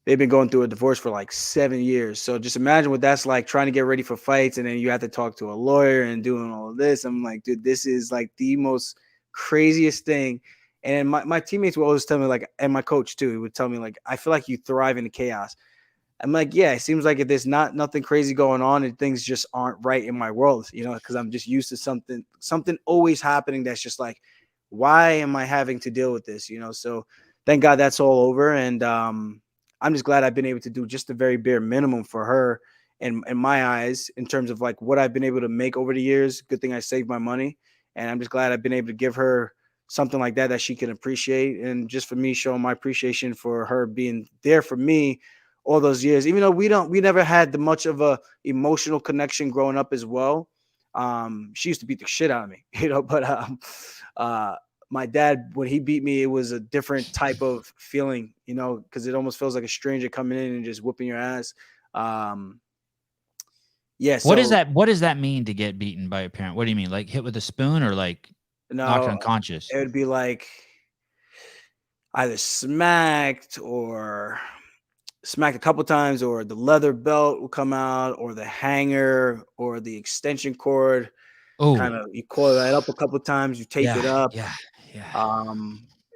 they've been going through a divorce for like 7 years. So just imagine what that's like, trying to get ready for fights, and then you have to talk to a lawyer and doing all of this. I'm like, dude, this is like the most craziest thing. And my teammates would always tell me, like, and my coach too, he would tell me, like, I feel like you thrive in the chaos. I'm like, yeah, it seems like if there's nothing crazy going on and things just aren't right in my world, because I'm just used to something always happening that's just like, why am I having to deal with this? So thank God that's all over. And I'm just glad I've been able to do just the very bare minimum for her in my eyes, in terms of like what I've been able to make over the years. Good thing I saved my money. And I'm just glad I've been able to give her something like that she can appreciate. And just for me, showing my appreciation for her being there for me all those years, even though we never had the much of a emotional connection growing up as well. She used to beat the shit out of me, but my dad, when he beat me, it was a different type of feeling, because it almost feels like a stranger coming in and just whooping your ass. Yeah. What So does that mean to get beaten by a parent? What do you mean? Like hit with a spoon or like knocked no, unconscious? it would be like either smacked a couple times, or the leather belt will come out, or the hanger, or the extension cord. Oh, Kind of, you coil that up a couple times, you tape yeah, it up. yeah, yeah.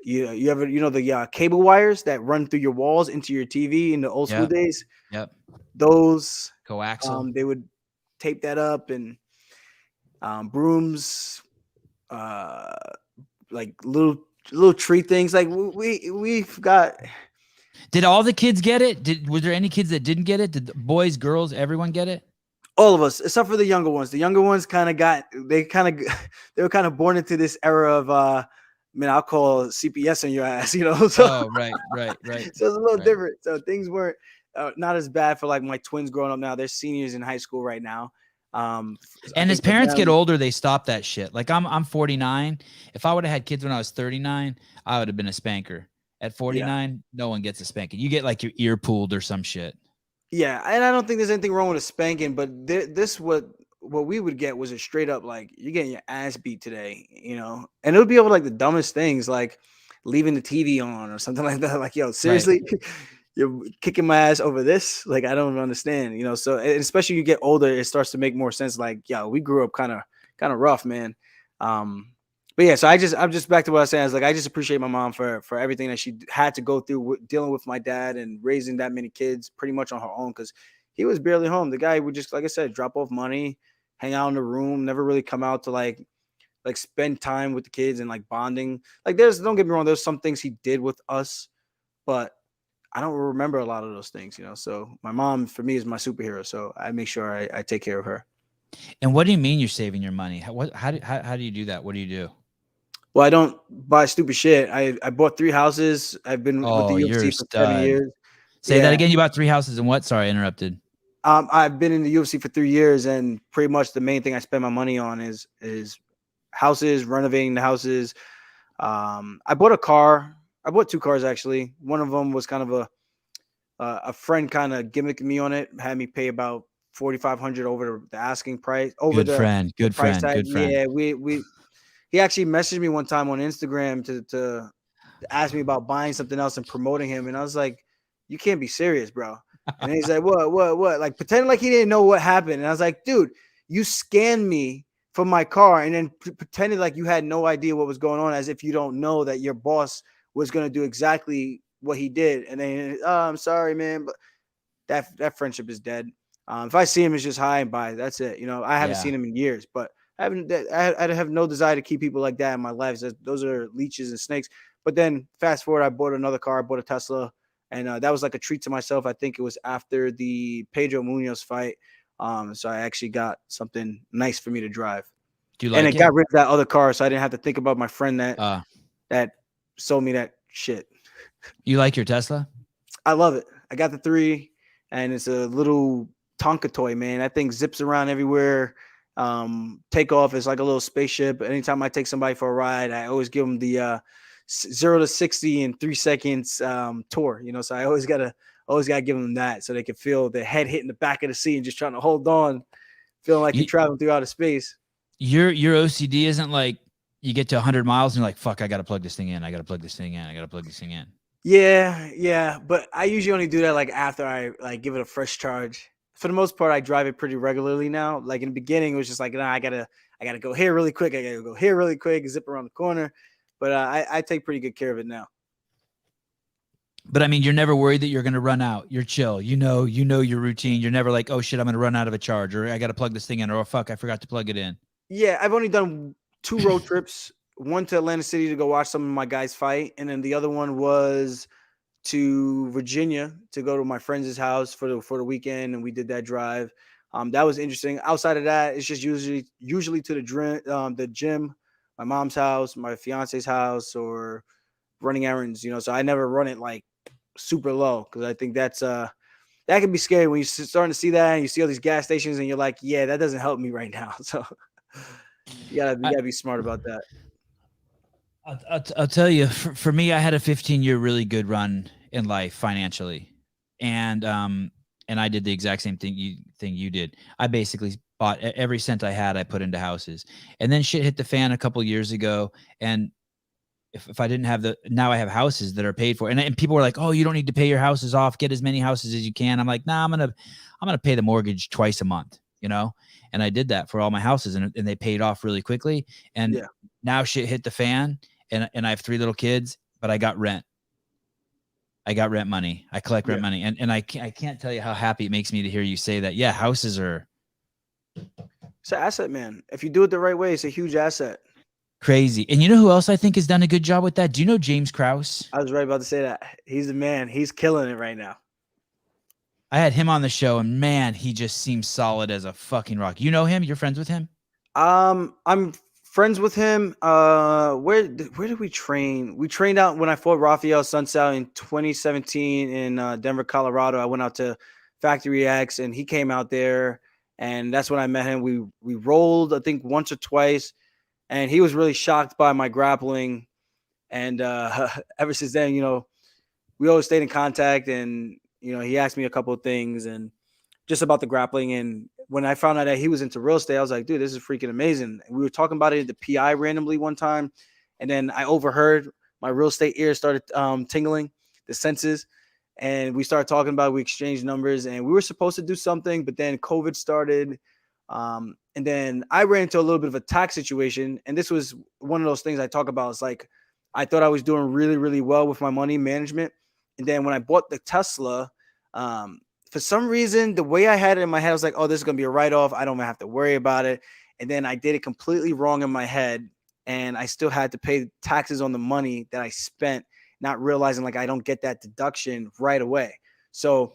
You ever, the cable wires that run through your walls into your TV in the old school Yep, days? yep. Those, Coaxial. they would tape that up. And brooms, uh, like little tree things. Like we've got. Did all the kids get it? Was there any kids that didn't get it? Did the boys, girls, everyone get it? All of us, except for the younger ones. The younger ones they were kind of born into this era of I'll call CPS on your ass, So, Oh, right, right, right, so it's a little right. different. So things weren't not as bad for like my twins growing up now. They're seniors in high school right now. I And as think for parents get them, older, they stop that shit. Like I'm 49. If I would have had kids when I was 39, I would have been a spanker. At yeah, 49, no one gets a spanking. You get like your ear pulled or some shit. Yeah, and I don't think there's anything wrong with a spanking, but this what we would get was a straight up like you're getting your ass beat today, and it would be over like the dumbest things, like leaving the TV on or something like that. Like, yo, Right. seriously, you're kicking my ass over this? Like, I don't understand, So and especially you get older, it starts to make more sense. Like, yeah, we grew up kind of rough, man. Um, but yeah, so I'm just back to what I was saying. I was like, I just appreciate my mom for everything that she had to go through dealing with my dad and raising that many kids pretty much on her own because he was barely home. The guy would just, like I said, drop off money, hang out in the room, never really come out to like spend time with the kids and like bonding. Like, don't get me wrong, there's some things he did with us, but I don't remember a lot of those things. So my mom for me is my superhero. So I make sure I take care of her. And what do you mean you're saving your money? How do you do that? What do you do? Well, I don't buy stupid shit. I bought 3 houses. I've been with the Oh, you're UFC a for 7 stud. years. Say that Yeah. again. You bought 3 houses and what? Sorry, I interrupted. I've been in the UFC for 3 years, and pretty much the main thing I spend my money on is houses, renovating the houses. I bought a car. I bought 2 cars actually. One of them was kind of a friend kind of gimmicked me on it, had me pay about 4,500 over the asking price, over Good the friend. the Good price friend. tag. Good friend. Yeah, we he actually messaged me one time on Instagram to asked me about buying something else and promoting him, and I was like, "You can't be serious, bro." And then he's like, "What?" Like pretending like he didn't know what happened, and I was like, "Dude, you scanned me from my car, and then pretended like you had no idea what was going on, as if you don't know that your boss was gonna do exactly what he did." And then, "Oh, I'm sorry, man, but that friendship is dead." If I see him, it's just hi and bye. That's it. I haven't Yeah. seen him in years, but I have no desire to keep people like that in my life. Those are leeches and snakes. But then fast forward, I bought another car. I bought a Tesla, and that was like a treat to myself. I think it was after the Pedro Munoz fight. So I actually got something nice for me to drive, Do you and like it it? got rid of that other car, so I didn't have to think about my friend that Uh, that sold me that shit. you like your Tesla? I love it. I got the 3, and it's a little Tonka toy, man. That thing zips around everywhere. Take off is like a little spaceship. Anytime I take somebody for a ride, I always give them the 0 to 60 in 3 seconds tour. So I always gotta give them that so they can feel the head hitting the back of the seat and just trying to hold on, feeling like you're You, traveling through outer space. your OCD isn't like you get to 100 miles and you're like, fuck, I got to plug this thing in. I got to plug this thing in. I got to plug this thing in. Yeah, but I usually only do that like after I like give it a fresh charge. For the most part, I drive it pretty regularly now. Like in the beginning, it was just like, nah, I gotta go here really quick. I gotta go here really quick, zip around the corner. But I take pretty good care of it now. But I mean, you're never worried that you're going to run out. You're chill. You know your routine. You're never like, oh shit, I'm going to run out of a charge, or I got to plug this thing in, or oh, fuck, I forgot to plug it in. Yeah, I've only done 2 road trips. One to Atlantic City to go watch some of my guys fight, and then the other one was to Virginia to go to my friend's house for the weekend, and we did that drive. That was interesting. Outside of that, it's just usually to the gym, my mom's house, my fiance's house, or running errands. So I never run it like super low because I think that can be scary when you're starting to see that and you see all these gas stations and you're like, yeah, that doesn't help me right now. So you I, gotta be smart about that. I'll tell you, for me, I had a 15-year really good run in life financially, and I did the exact same thing you did. I basically bought every cent I had. I put into houses, and then shit hit the fan a couple years ago, and if I didn't have now I have houses that are paid for. And people were like, oh, you don't need to pay your houses off. Get as many houses as you can. I'm like, nah, I'm going to pay the mortgage twice a month. And I did that for all my houses and they paid off really quickly. And Yeah, now shit hit the fan and I have 3 little kids, but I got rent. I got rent money. I collect rent yeah. money. And I can't tell you how happy it makes me to hear you say that. Yeah. Houses are It's an asset, man. If you do it the right way, it's a huge asset. crazy. And you know who else I think has done a good job with that? Do you know James Krause? I was right about to say that. He's the man. He's killing it right now. I had him on the show, and man, he just seems solid as a fucking rock. You know him? You're friends with him? I'm friends with him. Where did we train? We trained out when I fought Rafael Sunsao in 2017 in Denver, Colorado. I went out to Factory X, and he came out there, and that's when I met him. We rolled, I think, once or twice, and he was really shocked by my grappling. And ever since then, we always stayed in contact, and he asked me a couple of things and just about the grappling. And when I found out that he was into real estate, I was like, dude, this is freaking amazing. And we were talking about it at the PI randomly one time. And then I overheard, my real estate ears started tingling, the senses. And we started talking about it. We exchanged numbers and we were supposed to do something, but then COVID started. And then I ran into a little bit of a tax situation. And this was one of those things I talk about. It's like, I thought I was doing really, really well with my money management. And then when I bought the Tesla, for some reason, the way I had it in my head, I was like, oh, this is going to be a write-off. I don't have to worry about it. And then I did it completely wrong in my head. And I still had to pay taxes on the money that I spent, not realizing like I don't get that deduction right away. So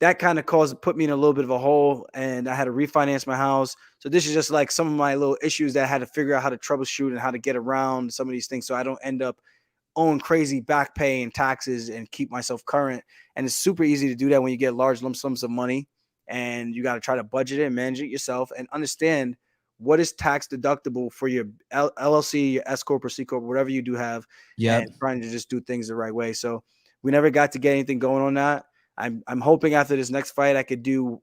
that kind of put me in a little bit of a hole, and I had to refinance my house. So this is just like some of my little issues that I had to figure out how to troubleshoot and how to get around some of these things so I don't end up own crazy back pay and taxes and keep myself current. And it's super easy to do that when you get large lump sums of money, and you got to try to budget it and manage it yourself and understand what is tax deductible for your LLC, your S corp or C corp, whatever you do have, Yep. and trying to just do things the right way. So we never got to get anything going on that. I'm hoping after this next fight I could do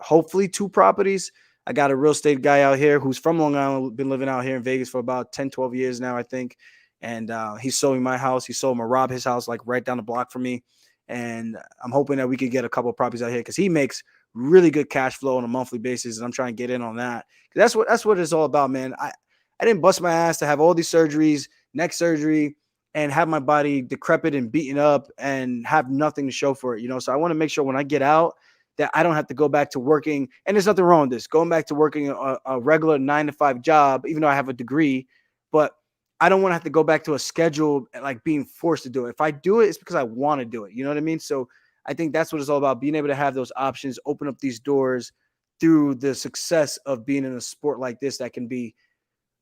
hopefully 2 properties. I got a real estate guy out here who's from Long Island, been living out here in Vegas for about 10, 12 years now, I think. And he sold me my house. He sold my Rob his house like right down the block from me. And I'm hoping that we could get a couple of properties out here because he makes really good cash flow on a monthly basis. And I'm trying to get in on that. That's what it's all about, man. I didn't bust my ass to have all these surgeries, neck surgery, and have my body decrepit and beaten up and have nothing to show for it, So I want to make sure when I get out that I don't have to go back to working. And there's nothing wrong with this, going back to working a regular 9-to-5 job, even though I have a degree, but I don't want to have to go back to a schedule like being forced to do it. If I do it, it's because I want to do it. You know what I mean? So I think that's what it's all about, being able to have those options, open up these doors through the success of being in a sport like this that can be,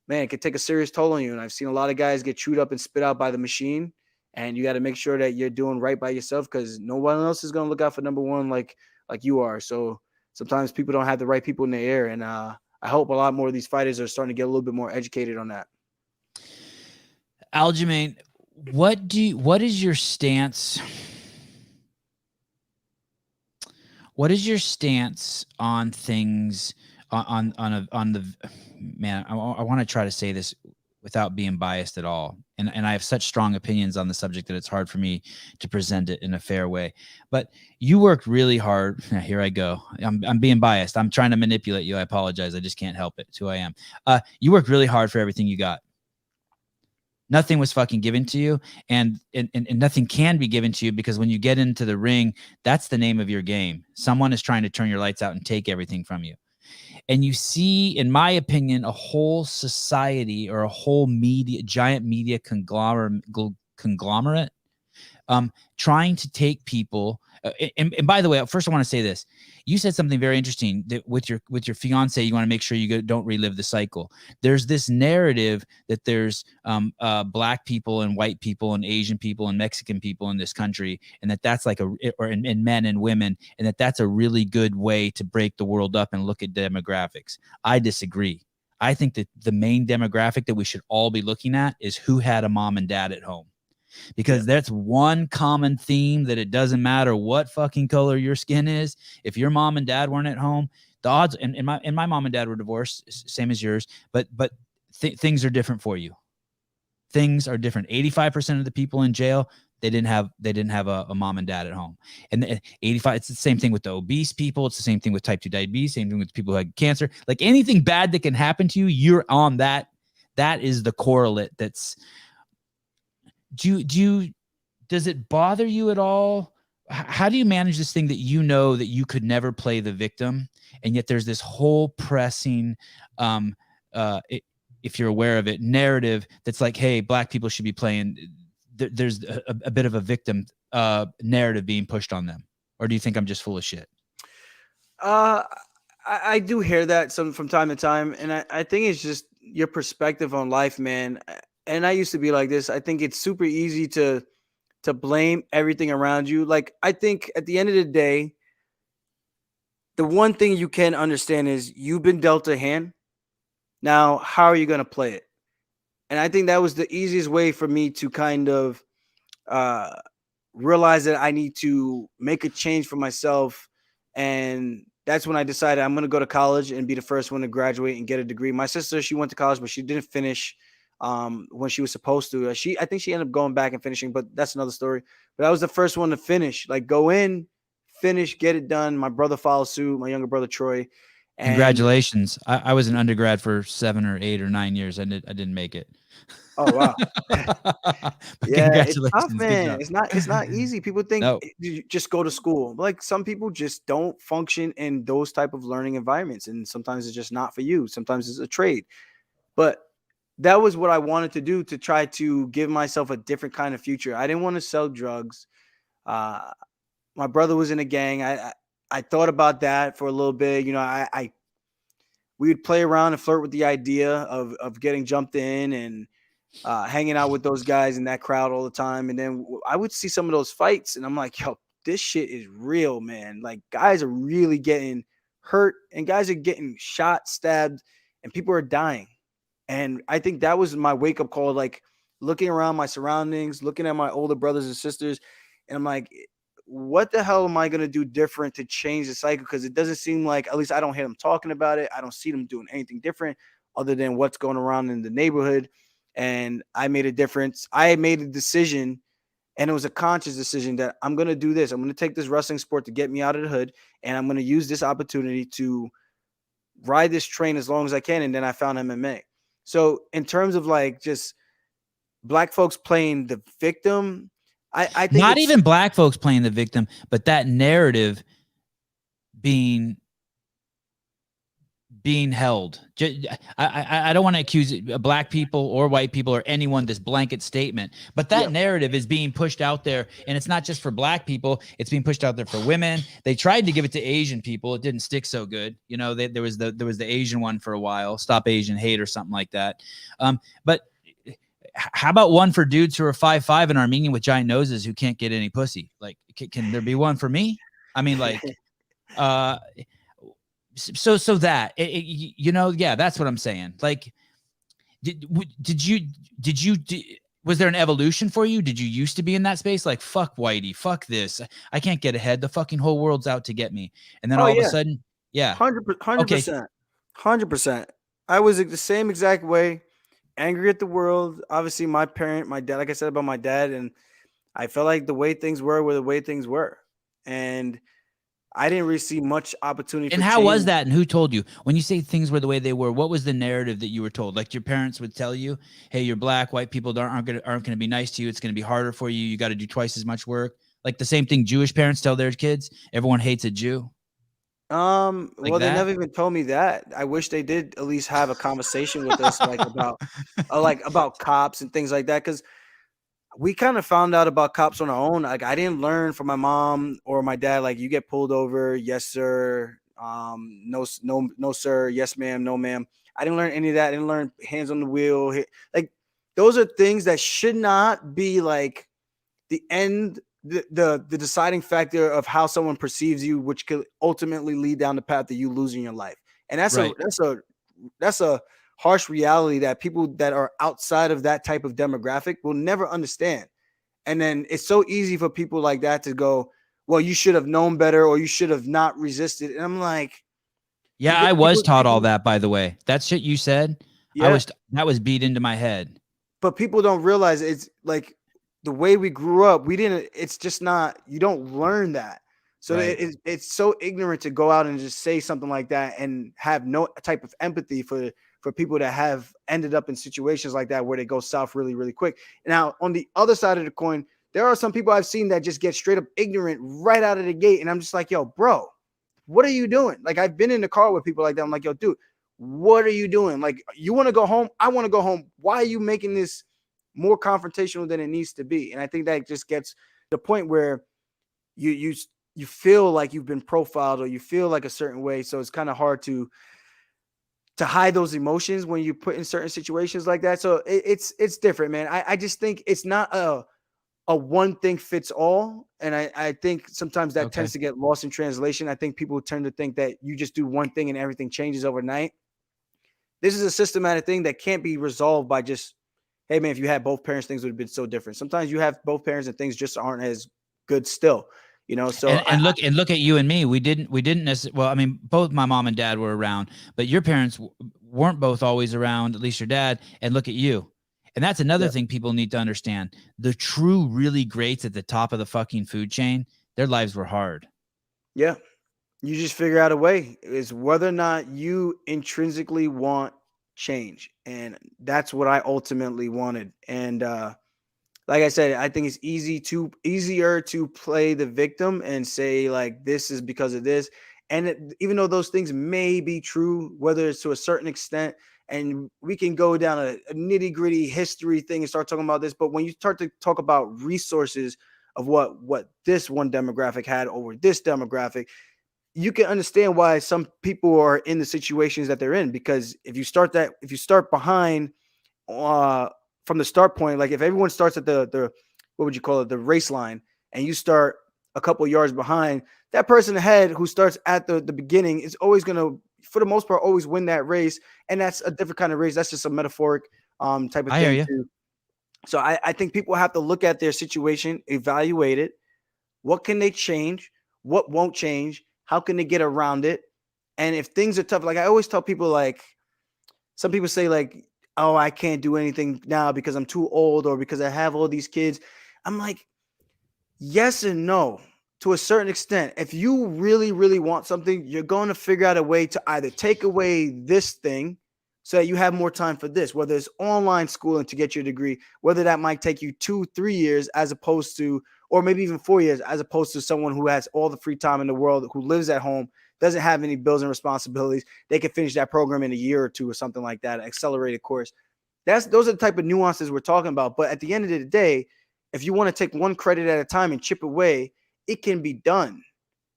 man, it could take a serious toll on you. And I've seen a lot of guys get chewed up and spit out by the machine. And you got to make sure that you're doing right by yourself because no one else is going to look out for number one like you are. So sometimes people don't have the right people in the air. And I hope a lot more of these fighters are starting to get a little bit more educated on that. Aljamain, what is your stance? What is your stance on things on the man? I want to try to say this without being biased at all, and I have such strong opinions on the subject that it's hard for me to present it in a fair way. But you worked really hard. Here I go. I'm being biased. I'm trying to manipulate you. I apologize. I just can't help it. It's who I am. You worked really hard for everything you got. Nothing was fucking given to you, and nothing can be given to you because when you get into the ring, that's the name of your game. Someone is trying to turn your lights out and take everything from you. And you see, in my opinion, a whole society or a whole giant media conglomerate trying to take people. And by the way, first I want to say this. You said something very interesting that with your fiance, you want to make sure you don't relive the cycle. There's this narrative that there's black people and white people and Asian people and Mexican people in this country, and that's like and men and women, and that's a really good way to break the world up and look at demographics. I disagree. I think that the main demographic that we should all be looking at is who had a mom and dad at home. Because that's one common theme that it doesn't matter what fucking color your skin is. If your mom and dad weren't at home, the odds, and my mom and dad were divorced, same as yours, but things are different for you. Things are different. 85% of the people in jail, they didn't have a mom and dad at home. And 85, it's the same thing with the obese people. It's the same thing with type 2 diabetes, same thing with people who had cancer. Like anything bad that can happen to you, you're on that. That is the correlate that's, does it bother you at all? How do you manage this thing that that you could never play the victim, and yet there's this whole pressing, if you're aware of it, narrative that's like, hey, black people should be playing. There's a bit of a victim narrative being pushed on them, or do you think I'm just full of shit? I do hear that from time to time, and I think it's just your perspective on life, man. And I used to be like this. I think it's super easy to blame everything around you. Like, I think at the end of the day, the one thing you can understand is you've been dealt a hand. Now, how are you going to play it? And I think that was the easiest way for me to kind of realized that I need to make a change for myself. And that's when I decided I'm going to go to college and be the first one to graduate and get a degree. My sister, she went to college, but she didn't finish when she was supposed to. I think she ended up going back and finishing, but that's another story. But I was the first one to finish, like go in, finish, get it done. My brother followed suit, my younger brother Troy, and Congratulations. I was an undergrad for 7 or 8 or 9 years. I didn't make it. oh wow. But Yeah, it's tough, congratulations. Good man. job. It's not easy. People think No. you just go to school. Like some people just don't function in those type of learning environments, and sometimes it's just not for you. Sometimes it's a trade. But that was what I wanted to do to try to give myself a different kind of future. I didn't want to sell drugs. Uh, my brother was in a gang. I thought about that for a little bit. You know, I we would play around and flirt with the idea of getting jumped in and hanging out with those guys in that crowd all the time. And then I would see some of those fights, and I'm like, yo, this shit is real, man. Like guys are really getting hurt, and guys are getting shot, stabbed, and people are dying. And I think that was my wake up call, like looking around my surroundings, looking at my older brothers and sisters, and I'm like, what the hell am I going to do different to change the cycle? Because it doesn't seem like, at least I don't hear them talking about it. I don't see them doing anything different other than what's going around in the neighborhood. And I made a difference. I made a decision, and it was a conscious decision that I'm going to do this. I'm going to take this wrestling sport to get me out of the hood, and I'm going to use this opportunity to ride this train as long as I can. And then I found MMA. So in terms of like just black folks playing the victim, I think Not it's even black folks playing the victim, but that narrative being held. I don't want to accuse black people or white people or anyone this blanket statement, but that narrative is being pushed out there, and it's not just for black people. It's being pushed out there for women. They tried to give it to Asian people. It didn't stick so good. You know, there was the Asian one for a while, Stop Asian Hate or something like that. But how about one for dudes who are 5'5" and Armenian with giant noses who can't get any pussy? Like, can there be one for me? I mean, like, so that you know, yeah, that's what I'm saying. Like, did you was there an evolution for you? Did you used to be in that space? Like, fuck Whitey, fuck this. I can't get ahead. The fucking whole world's out to get me. And then oh all of a yeah, sudden, yeah. 100%, 100%. I was the same exact way, angry at the world. Obviously, my dad, like I said about my dad, and I felt like the way things were the way things were, and I didn't really see much opportunity And for how was change. that? And who told you? When you say things were the way they were, what was the narrative that you were told? Like your parents would tell you, "Hey, you're black. White people aren't gonna be nice to you. It's gonna be harder for you. You got to do twice as much work." Like the same thing Jewish parents tell their kids. Everyone hates a Jew. Like Well, they that. never even told me that. I wish they did at least have a conversation with us, like about cops and things like that, because we kind of found out about cops on our own. Like I didn't learn from my mom or my dad. Like you get pulled over, yes sir, no, no sir, yes ma'am, no ma'am. I didn't learn any of that. I didn't learn hands on the wheel. Like those are things that should not be like the end, the deciding factor of how someone perceives you, which could ultimately lead down the path of you losing your life. And Right. that's a harsh reality that people that are outside of that type of demographic will never understand. And then it's so easy for people like that to go, well, you should have known better, or you should have not resisted. And I'm like, Yeah, I was taught all people, that, by the way. That shit you said, yeah, that was beat into my head. but people don't realize it's like the way we grew up. We didn't. It's just not. You don't learn that. So Right. it's so ignorant to go out and just say something like that and have no type of empathy for people that have ended up in situations like that where they go south really really quick. Now on the other side of the coin, there are some people I've seen that just get straight up ignorant right out of the gate, and I'm just like, yo, bro, what are you doing? Like I've been in the car with people like that. I'm like, yo, dude, what are you doing? Like, you want to go home? I want to go home. Why are you making this more confrontational than it needs to be? And I think that just gets the point where you feel like you've been profiled, or you feel like a certain way. So it's kind of hard to hide those emotions when you put in certain situations like that. So it's different, man. I just think it's not a one thing fits all. And I think sometimes that Okay. tends to get lost in translation. I think people tend to think that you just do one thing and everything changes overnight. This is a systematic thing that can't be resolved by just, hey man, if you had both parents, things would have been so different. Sometimes you have both parents and things just aren't as good still. You know, so And look at you and me. We didn't necessarily. Well, I mean, both my mom and dad were around, but your parents weren't both always around. At least your dad. And look at you. And that's another yeah, thing people need to understand. The true, really greats at the top of the fucking food chain, their lives were hard. yeah. You just figure out a way is whether or not you intrinsically want change. And that's what I ultimately wanted. And like I said, I think it's easier to play the victim and say like this is because of this. And even though those things may be true, whether it's to a certain extent, and we can go down a nitty gritty history thing and start talking about this, but when you start to talk about resources of what this one demographic had over this demographic, you can understand why some people are in the situations that they're in. Because if you start behind uh from the start point, like if everyone starts at the what would you call it, the race line, and you start a couple yards behind, that person ahead who starts at the beginning is always going to, for the most part, always win that race. And that's a different kind of race. That's just a metaphoric type of I hear thing you. too. So I think people have to look at their situation, evaluate it. What can they change? What won't change? How can they get around it? And if things are tough, like I always tell people, like some people say, like, oh, I can't do anything now because I'm too old or because I have all these kids. I'm like, yes and no to a certain extent. If you really, really want something, you're going to figure out a way to either take away this thing so that you have more time for this, whether it's online schooling to get your degree, whether that might take you 2-3 years as opposed to, or maybe even 4 years, as opposed to someone who has all the free time in the world, who lives at home, doesn't have any bills and responsibilities. They can finish that program in a year or two or something like that, an accelerated course. Those are the type of nuances we're talking about. But at the end of the day, if you want to take one credit at a time and chip away, it can be done.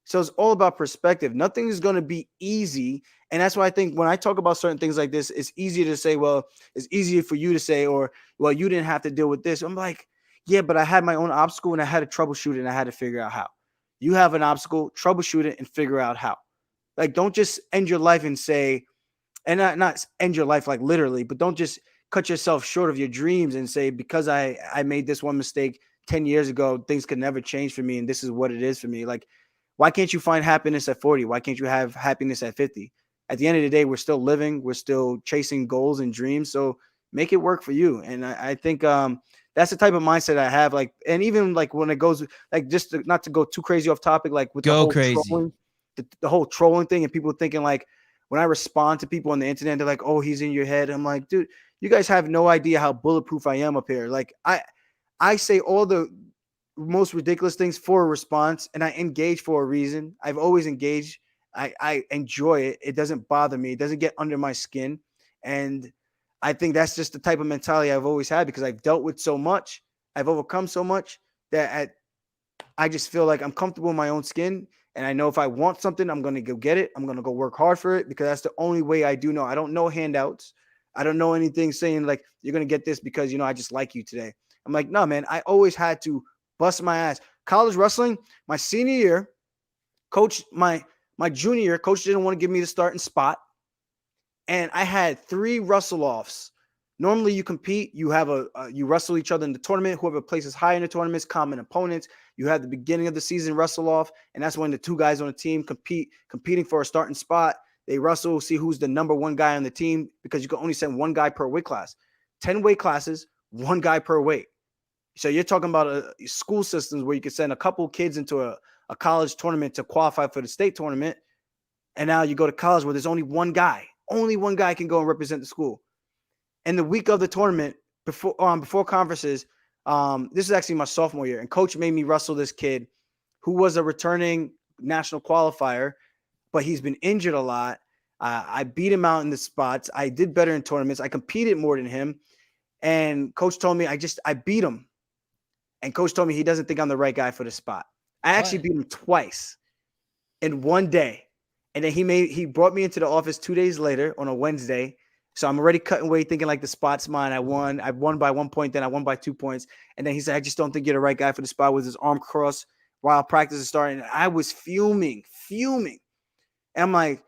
So it's all about perspective. Nothing is going to be easy. And that's why I think when I talk about certain things like this, it's easier to say, well, it's easier for you to say, or, well, you didn't have to deal with this. I'm like, yeah, but I had my own obstacle and I had to troubleshoot it and I had to figure out how. You have an obstacle, troubleshoot it and figure out how. Like, don't just end your life and say, and not end your life like literally, but don't just cut yourself short of your dreams and say, because I made this one mistake 10 years ago, things could never change for me and this is what it is for me. Like, why can't you find happiness at 40? Why can't you have happiness at 50? At the end of the day, we're still living, we're still chasing goals and dreams. So make it work for you. And I think that's the type of mindset I have. Like, and even like when it goes, like, just not to go too crazy off topic, like with the Go whole crazy. trolling, the whole trolling thing, and people thinking like, when I respond to people on the internet, they're like, "Oh, he's in your head." I'm like, dude, you guys have no idea how bulletproof I am up here. Like, I say all the most ridiculous things for a response, and I engage for a reason. I've always engaged. I enjoy it. It doesn't bother me. It doesn't get under my skin. And I think that's just the type of mentality I've always had, because I've dealt with so much. I've overcome so much that I just feel like I'm comfortable in my own skin. And I know if I want something, I'm going to go get it. I'm going to go work hard for it, because that's the only way I do know. I don't know handouts. I don't know anything saying like, you're going to get this because, I just like you today. I'm like, no, man, I always had to bust my ass. College wrestling, my senior year, coach, my junior year, coach didn't want to give me the starting spot. And I had 3 wrestle offs. Normally, you compete, you have you wrestle each other in the tournament. Whoever places high in the tournaments, common opponents. You have the beginning of the season wrestle off, and that's when the 2 guys on the team competing for a starting spot. They wrestle, see who's the number 1 guy on the team, because you can only send 1 guy per weight class. 10 weight classes, 1 guy per weight. So you're talking about school systems where you can send a couple kids into a college tournament to qualify for the state tournament, and now you go to college where there's only 1 guy. Only 1 guy can go and represent the school. And the week of the tournament, before conferences, this is actually my sophomore year, and coach made me wrestle this kid who was a returning national qualifier, but he's been injured a lot. I beat him out in the spots. I did better in tournaments. I competed more than him. And coach told me I beat him. And coach told me he doesn't think I'm the right guy for the spot. I actually beat him twice in one day. And then he brought me into the office 2 days later on a Wednesday. So I'm already cutting weight, thinking like the spot's mine. I won by 1 point, then I won by 2 points. And then he said, I just don't think you're the right guy for the spot, with his arm crossed while practice is starting. And I was fuming. And I'm like,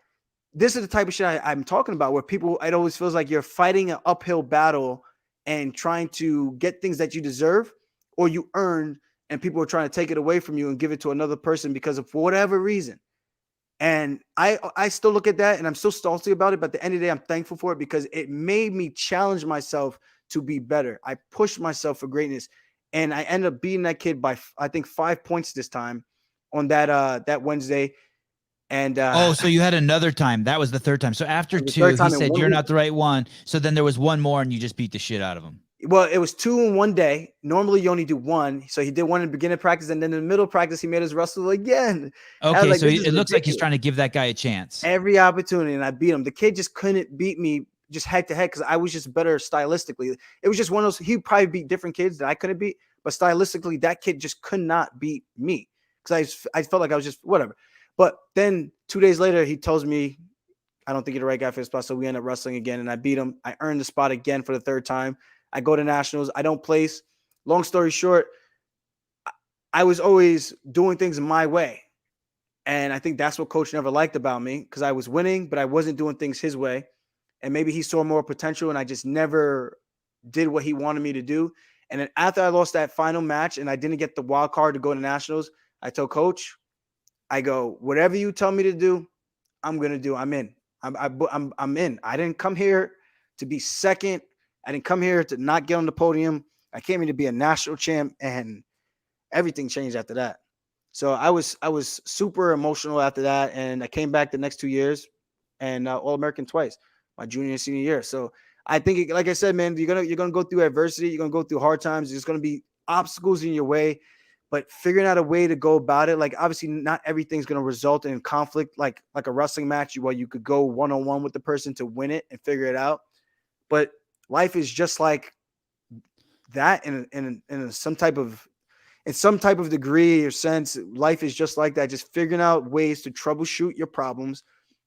this is the type of shit I'm talking about, where people, it always feels like you're fighting an uphill battle and trying to get things that you deserve or you earned and people are trying to take it away from you and give it to another person because of whatever reason. And I still look at that and I'm still salty about it. But at the end of the day, I'm thankful for it because it made me challenge myself to be better. I pushed myself for greatness. And I ended up beating that kid by, I think, 5 points this time on that Wednesday. And So you had another time. That was the third time. So after the 2, third he time in said, 1 you're week. not the right one. So then there was one more and you just beat the shit out of him. Well, it was 2 in 1 day. Normally, you only do 1. So he did 1 in the beginning of practice, and then in the middle of practice, he made us wrestle again. Okay, like, so this is it looks like he's ridiculous. trying to give that guy a chance. Every opportunity, and I beat him. The kid just couldn't beat me just head to head because I was just better stylistically. It was just one of those. He probably beat different kids that I couldn't beat, but stylistically, that kid just could not beat me because I felt like I was just whatever. But then 2 days later, he tells me, I don't think you're the right guy for the spot. So we end up wrestling again, and I beat him. I earned the spot again for the third time. I go to nationals. I don't place. Long story short, I was always doing things my way. And I think that's what coach never liked about me because I was winning, but I wasn't doing things his way. And maybe he saw more potential and I just never did what he wanted me to do. And then after I lost that final match and I didn't get the wild card to go to nationals, I told coach, I go, whatever you tell me to do, I'm going to do. I'm in. I'm in. I didn't come here to be second. I didn't come here to not get on the podium. I came here to be a national champ, and everything changed after that. So I was super emotional after that, and I came back the next 2 years, and All American twice, my junior and senior year. So I think, like I said, man, you're gonna go through adversity, you're gonna go through hard times. There's gonna be obstacles in your way, but figuring out a way to go about it. Like obviously, not everything's gonna result in conflict, like a wrestling match where you could go 1-on-1 with the person to win it and figure it out. But life is just like that in some type of degree or sense. Life is just like that, just figuring out ways to troubleshoot your problems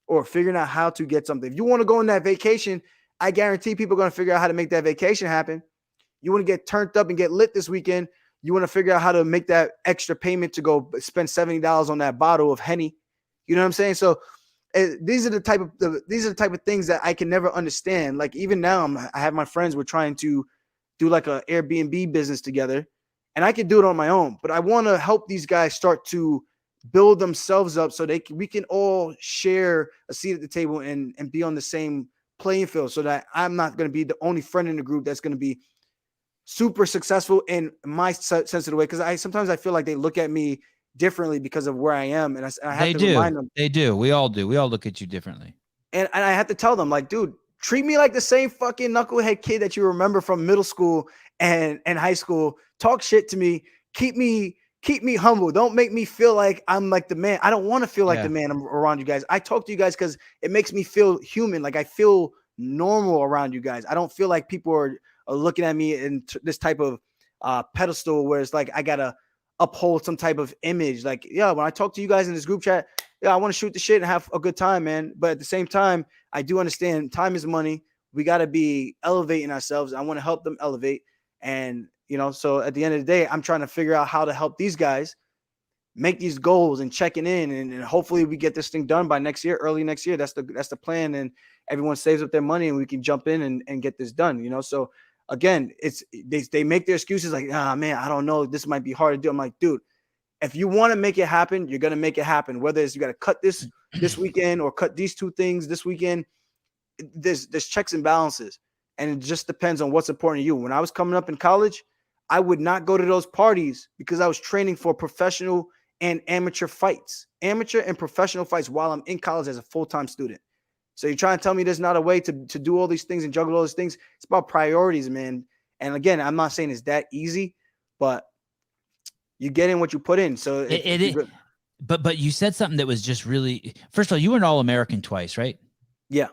or figuring out how to get something. If you want to go on that vacation, I guarantee people are going to figure out how to make that vacation happen. You want to get turned up and get lit this weekend, you want to figure out how to make that extra payment to go spend $70 on that bottle of Henny. You know what I'm saying? So these are the type of things that I can never understand. Like even now, I have my friends, we're trying to do like a Airbnb business together, and I can do it on my own, but I want to help these guys start to build themselves up so we can all share a seat at the table and be on the same playing field, so that I'm not going to be the only friend in the group that's going to be super successful in my sensitive way. Because sometimes I feel like they look at me differently because of where I am, and I have to remind them. They do. We all do. We all look at you differently. And I have to tell them, like, dude, treat me like the same fucking knucklehead kid that you remember from middle school and high school. Talk shit to me. Keep me humble. Don't make me feel like I'm like the man. I don't want to feel like the man around you guys. I talk to you guys because it makes me feel human. Like I feel normal around you guys. I don't feel like people are looking at me in this type of pedestal where it's like I gotta uphold some type of image. Like, yeah, when I talk to you guys in this group chat, yeah, I want to shoot the shit and have a good time, man. But at the same time, I do understand time is money. We got to be elevating ourselves. I want to help them elevate. And, so at the end of the day, I'm trying to figure out how to help these guys make these goals and checking in. And hopefully we get this thing done by next year, early next year. That's the plan. And everyone saves up their money and we can jump in and get this done, So again, they make their excuses like, man, I don't know. This might be hard to do. I'm like, dude, if you want to make it happen, you're going to make it happen. Whether it's you got to cut this weekend or cut these 2 things this weekend, there's checks and balances. And it just depends on what's important to you. When I was coming up in college, I would not go to those parties because I was training for professional and amateur fights, amateur and professional fights while I'm in college as a full-time student. So you're trying to tell me there's not a way to do all these things and juggle all these things? It's about priorities, man. And again, I'm not saying it's that easy, but you get in what you put in. So but you said something that was just really, first of all, you were an All-American twice, right? Yeah.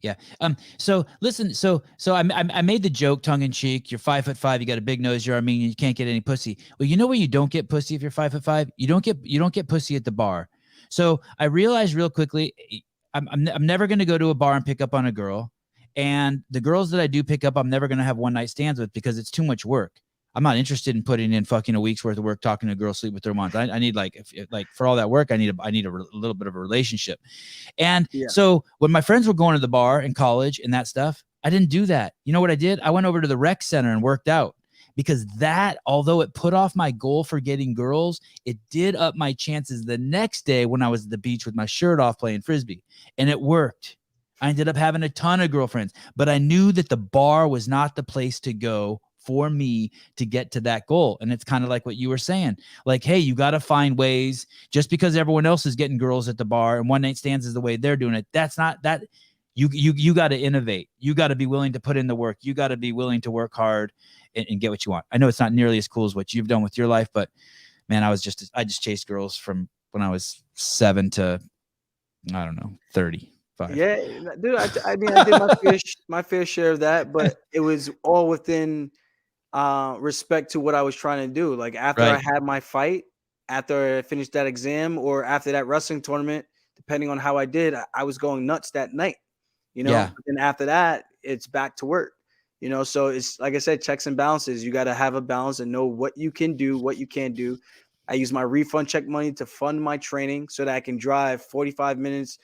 Yeah. So listen, so I made the joke tongue in cheek. You're 5'5", you got a big nose, you're Armenian, you can't get any pussy. Well, you know where you don't get pussy if you're 5'5"? You don't get pussy at the bar. So I realized real quickly, I'm never going to go to a bar and pick up on a girl. And the girls that I do pick up, I'm never going to have one night stands with because it's too much work. I'm not interested in putting in fucking a week's worth of work talking to a girl, sleep with her once. I need like for all that work, I need a little bit of a relationship. And so when my friends were going to the bar in college and that stuff, I didn't do that. You know what I did? I went over to the rec center and worked out. because that, although it put off my goal for getting girls, it did up my chances the next day when I was at the beach with my shirt off playing Frisbee. And it worked. I ended up having a ton of girlfriends, but I knew that the bar was not the place to go for me to get to that goal. And it's kind of like what you were saying. Like, hey, you got to find ways. Just because everyone else is getting girls at the bar and one night stands is the way they're doing it, that's not that. You got to innovate. You got to be willing to put in the work. You got to be willing to work hard and get what you want. I know it's not nearly as cool as what you've done with your life, but man, I just chased girls from when I was 7 to, I don't know, 35. Yeah, dude. I mean, I did my fair share of that, but it was all within respect to what I was trying to do. Like after I Right. had my fight, after I finished that exam, or after that wrestling tournament, depending on how I did, I was going nuts that night. Yeah. But then after that, it's back to work. So it's like I said, checks and balances. You got to have a balance and know what you can do, what you can't do. I use my refund check money to fund my training so that I can drive 45 minutes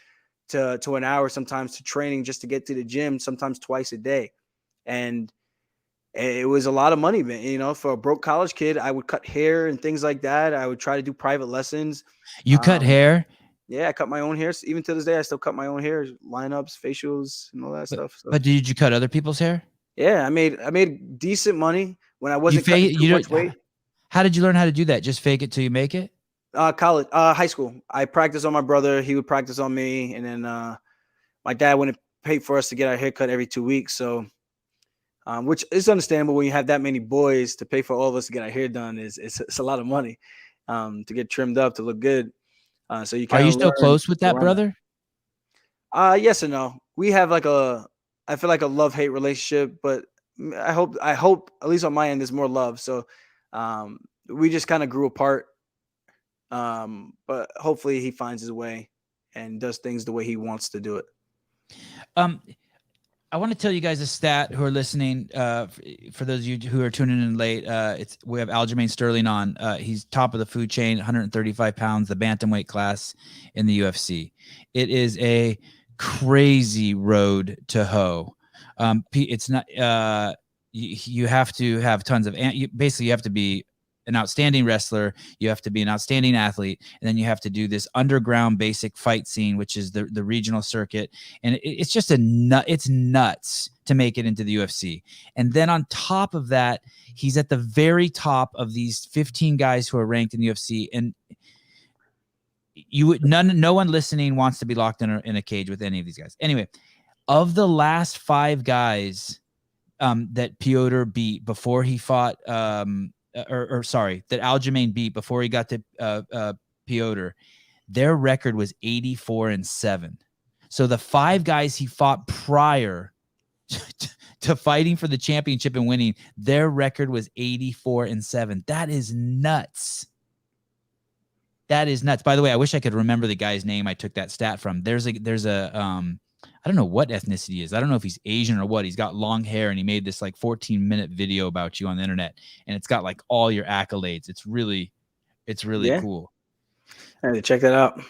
to an hour sometimes to training just to get to the gym, sometimes twice a day. And it was a lot of money, man. For a broke college kid, I would cut hair and things like that. I would try to do private lessons. You cut Um, hair, yeah, I cut my own hair. Even to this day, I still cut my own hair, lineups, facials, and all that but stuff. So did you cut other people's hair? yeah, I made decent money when I You wasn't cutting fake too you much don't. weight. How did you learn how to do that? Just fake it till you make it. College, high school. I practiced on my brother. He would practice on me, and then my dad wouldn't pay for us to get our hair cut every 2 weeks. So, which is understandable when you have that many boys to pay for all of us to get our hair done. It's a lot of money to get trimmed up to look good. So you Are kind you of still learn close with that around that. brother? Yes and no. We have I feel like a love hate relationship, but I hope at least on my end there's more love. So, we just kind of grew apart. But hopefully he finds his way and does things the way he wants to do it. Um, I want to tell you guys a stat who are listening. For those of you who are tuning in late, we have Aljamain Sterling on. He's top of the food chain, 135 pounds, the bantamweight class in the UFC. It is a crazy road to hoe. It's not. You have to have tons of. Basically, you have to be an outstanding wrestler. You have to be an outstanding athlete, and then you have to do this underground basic fight scene, which is the regional circuit, and it's just it's nuts to make it into the UFC. And then on top of that, he's at the very top of these 15 guys who are ranked in the UFC, and no one listening wants to be locked in a cage with any of these guys. Anyway, of the last 5 guys that Piotr beat before he fought, or sorry, that Aljamain beat before he got to Piotr, their record was 84-7. So the 5 guys he fought prior to fighting for the championship and winning, their record was 84-7. That is nuts. That is nuts. By the way, I wish I could remember the guy's name I took that stat from. There's a I don't know what ethnicity he is. I don't know if he's Asian or what. He's got long hair and he made this like 14-minute video about you on the internet, and it's got like all your accolades. It's really Yeah, cool. I had to check that out.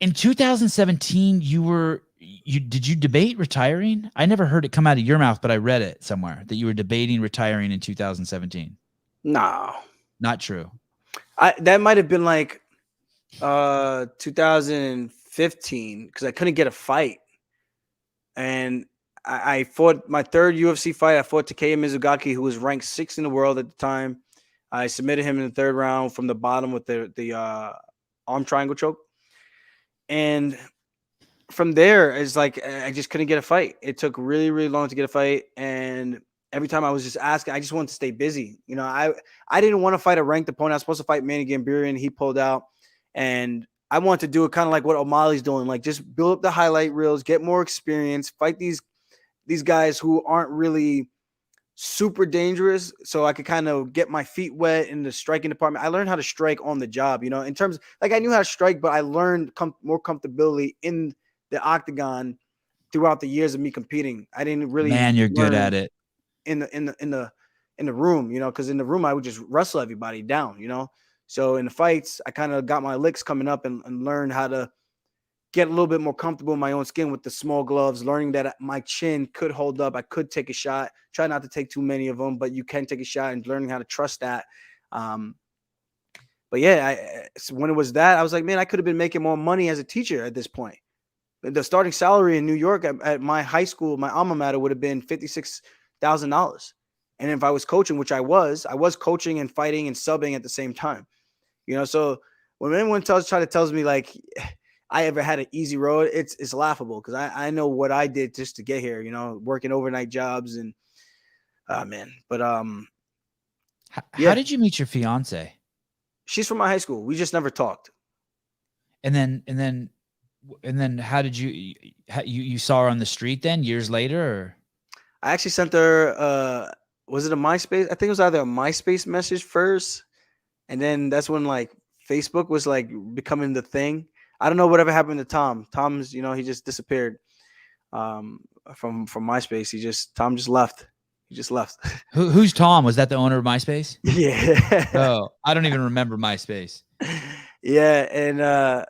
In 2017, did you debate retiring? I never heard it come out of your mouth, but I read it somewhere that you were debating retiring in 2017. No, Not true. that might have been like 2015 because I couldn't get a fight, and I fought my third UFC fight. I fought Takeya Mizugaki, who was ranked 6th in the world at the time. I submitted him in the 3rd round from the bottom with the arm triangle choke, and from there, it's like I just couldn't get a fight. It took really, really long to get a fight, and every time I was just asking, I just wanted to stay busy. I didn't want to fight a ranked opponent. I was supposed to fight Manny Gambirian. He pulled out, and I wanted to do it kind of like what O'Malley's doing, like just build up the highlight reels, get more experience, fight these guys who aren't really super dangerous, so I could kind of get my feet wet in the striking department. I learned how to strike on the job, in terms like I knew how to strike, but I learned more comfortability in the octagon throughout the years of me competing. I didn't really Man, you're good at learn it. in the room, because in the room I would just wrestle everybody down. So in the fights, I kind of got my licks coming up and learned how to get a little bit more comfortable in my own skin with the small gloves, learning that my chin could hold up. I could take a shot, try not to take too many of them, but you can take a shot, and learning how to trust that. Um, but yeah, so when it was that, I was like, man, I could have been making more money as a teacher at this point. The starting salary in New York at my high school, my alma mater, would have been $56,000. And if I was coaching, which I was coaching and fighting and subbing at the same time. So when anyone tells me like I ever had an easy road, it's laughable, because I know what I did just to get here. Working overnight jobs and man. But How yeah, did you meet your fiance? she's from my high school. We just never talked. And then how did you saw her on the street then years later? Or? I actually sent her was it a MySpace? I think it was either a MySpace message first, and then that's when like Facebook was like becoming the thing. I don't know whatever happened to Tom. Tom's, he just disappeared from MySpace. Tom just left. He just left. Who's Tom? Was that the owner of MySpace? Yeah. Oh, I don't even remember MySpace. Yeah, and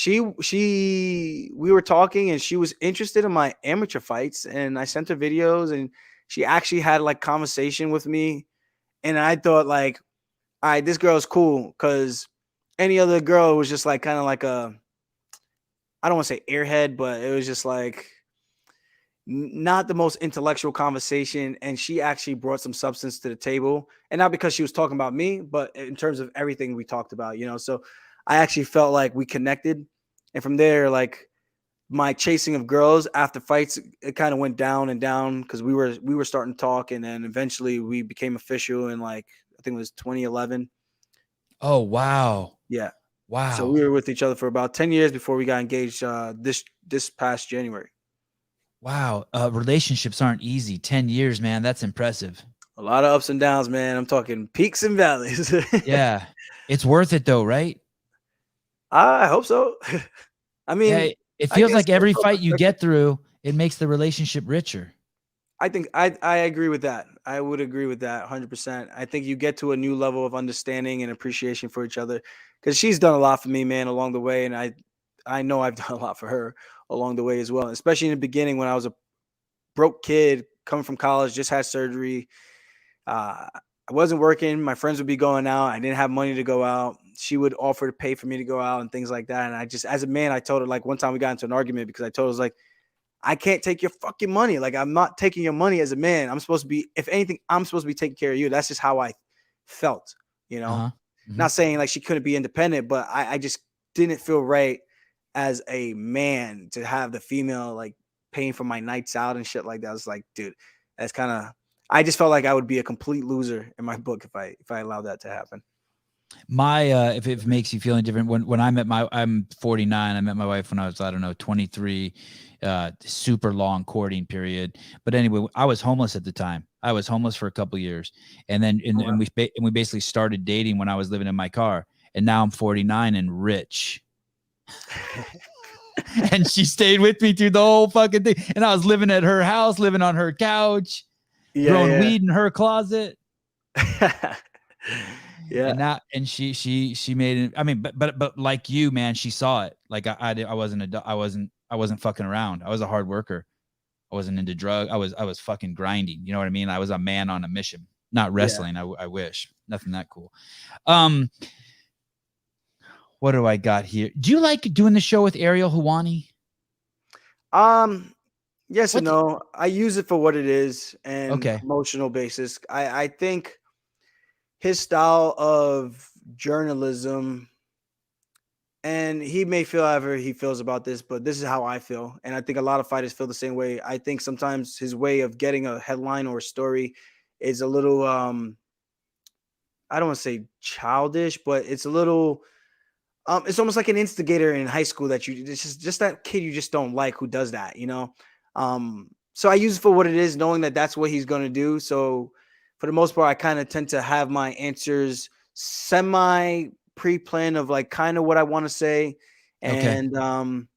we were talking, and she was interested in my amateur fights, and I sent her videos, and she actually had like conversation with me, and I thought like, all right, this girl's cool, because any other girl was just like kind of like I don't want to say airhead, but it was just like not the most intellectual conversation, and she actually brought some substance to the table, and not because she was talking about me, but in terms of everything we talked about. So I actually felt like we connected, and from there, like, my chasing of girls after fights, it kind of went down and down, because we were starting to talk, and then eventually we became official in, like, I think it was 2011. Oh, wow. Yeah, so Wow. we were with each other for about 10 years before we got engaged this past January. Wow. Relationships aren't easy. 10 years, man. That's impressive. A lot of ups and downs, man. I'm talking peaks and valleys. Yeah. It's worth it though, right? I hope so. I Yeah. mean, It I feels guess like that's every all fight you perspective. get through, it makes the relationship richer. I think I agree with that. I would agree with that 100%. I think you get to a new level of understanding and appreciation for each other, because she's done a lot for me, man, along the way, and I know I've done a lot for her along the way as well. Especially in the beginning when I was a broke kid coming from college, just had surgery. I wasn't working. My friends would be going out. I didn't have money to go out. She would offer to pay for me to go out and things like that. And I just, as a man, I told her, like, one time we got into an argument because I told her, I was like, I can't take your fucking money. Like, I'm not taking your money as a man. I'm supposed to be, if anything, I'm supposed to be taking care of you. That's just how I felt, you know? Uh-huh. Mhm. Not saying like she couldn't be independent, but I just didn't feel right as a man to have the female like paying for my nights out and shit like that. I was like, dude, that's kind of, I just felt like I would be a complete loser in my book if I allowed that to happen. My if it makes you feel any different, when I'm 49, I met my wife when I was, I don't know, 23, super long courting period. But anyway, I was homeless at the time. I was homeless for a couple years, and then Oh, wow. we basically started dating when I was living in my car, and now I'm 49 and rich. And she stayed with me through the whole fucking thing. And I was living at her house, living on her couch, growing Yeah, weed in her closet. yeah. Yeah. And now, and she made it. I mean, but like you, man, she saw it. Like I wasn't fucking around. I was a hard worker. I wasn't into drug. I was fucking grinding. You know what I mean? I was a man on a mission, not Yeah. wrestling. I wish nothing that cool. Um, what do I got here? Do you like doing the show with Ariel Hawani? Um, yes and What? no. I use it for what it is and Okay. promotional basis. I think his style of journalism, and he may feel however he feels about this, but this is how I feel. And I think a lot of fighters feel the same way. I think sometimes his way of getting a headline or a story is a little I don't want to say childish, but it's a little it's almost like an instigator in high school that you just that kid you just don't like who does that. So I use it for what it is, knowing that that's what he's going to do. So for the most part, I kind of tend to have my answers semi pre-planned of like kind of what I want to say. Okay. And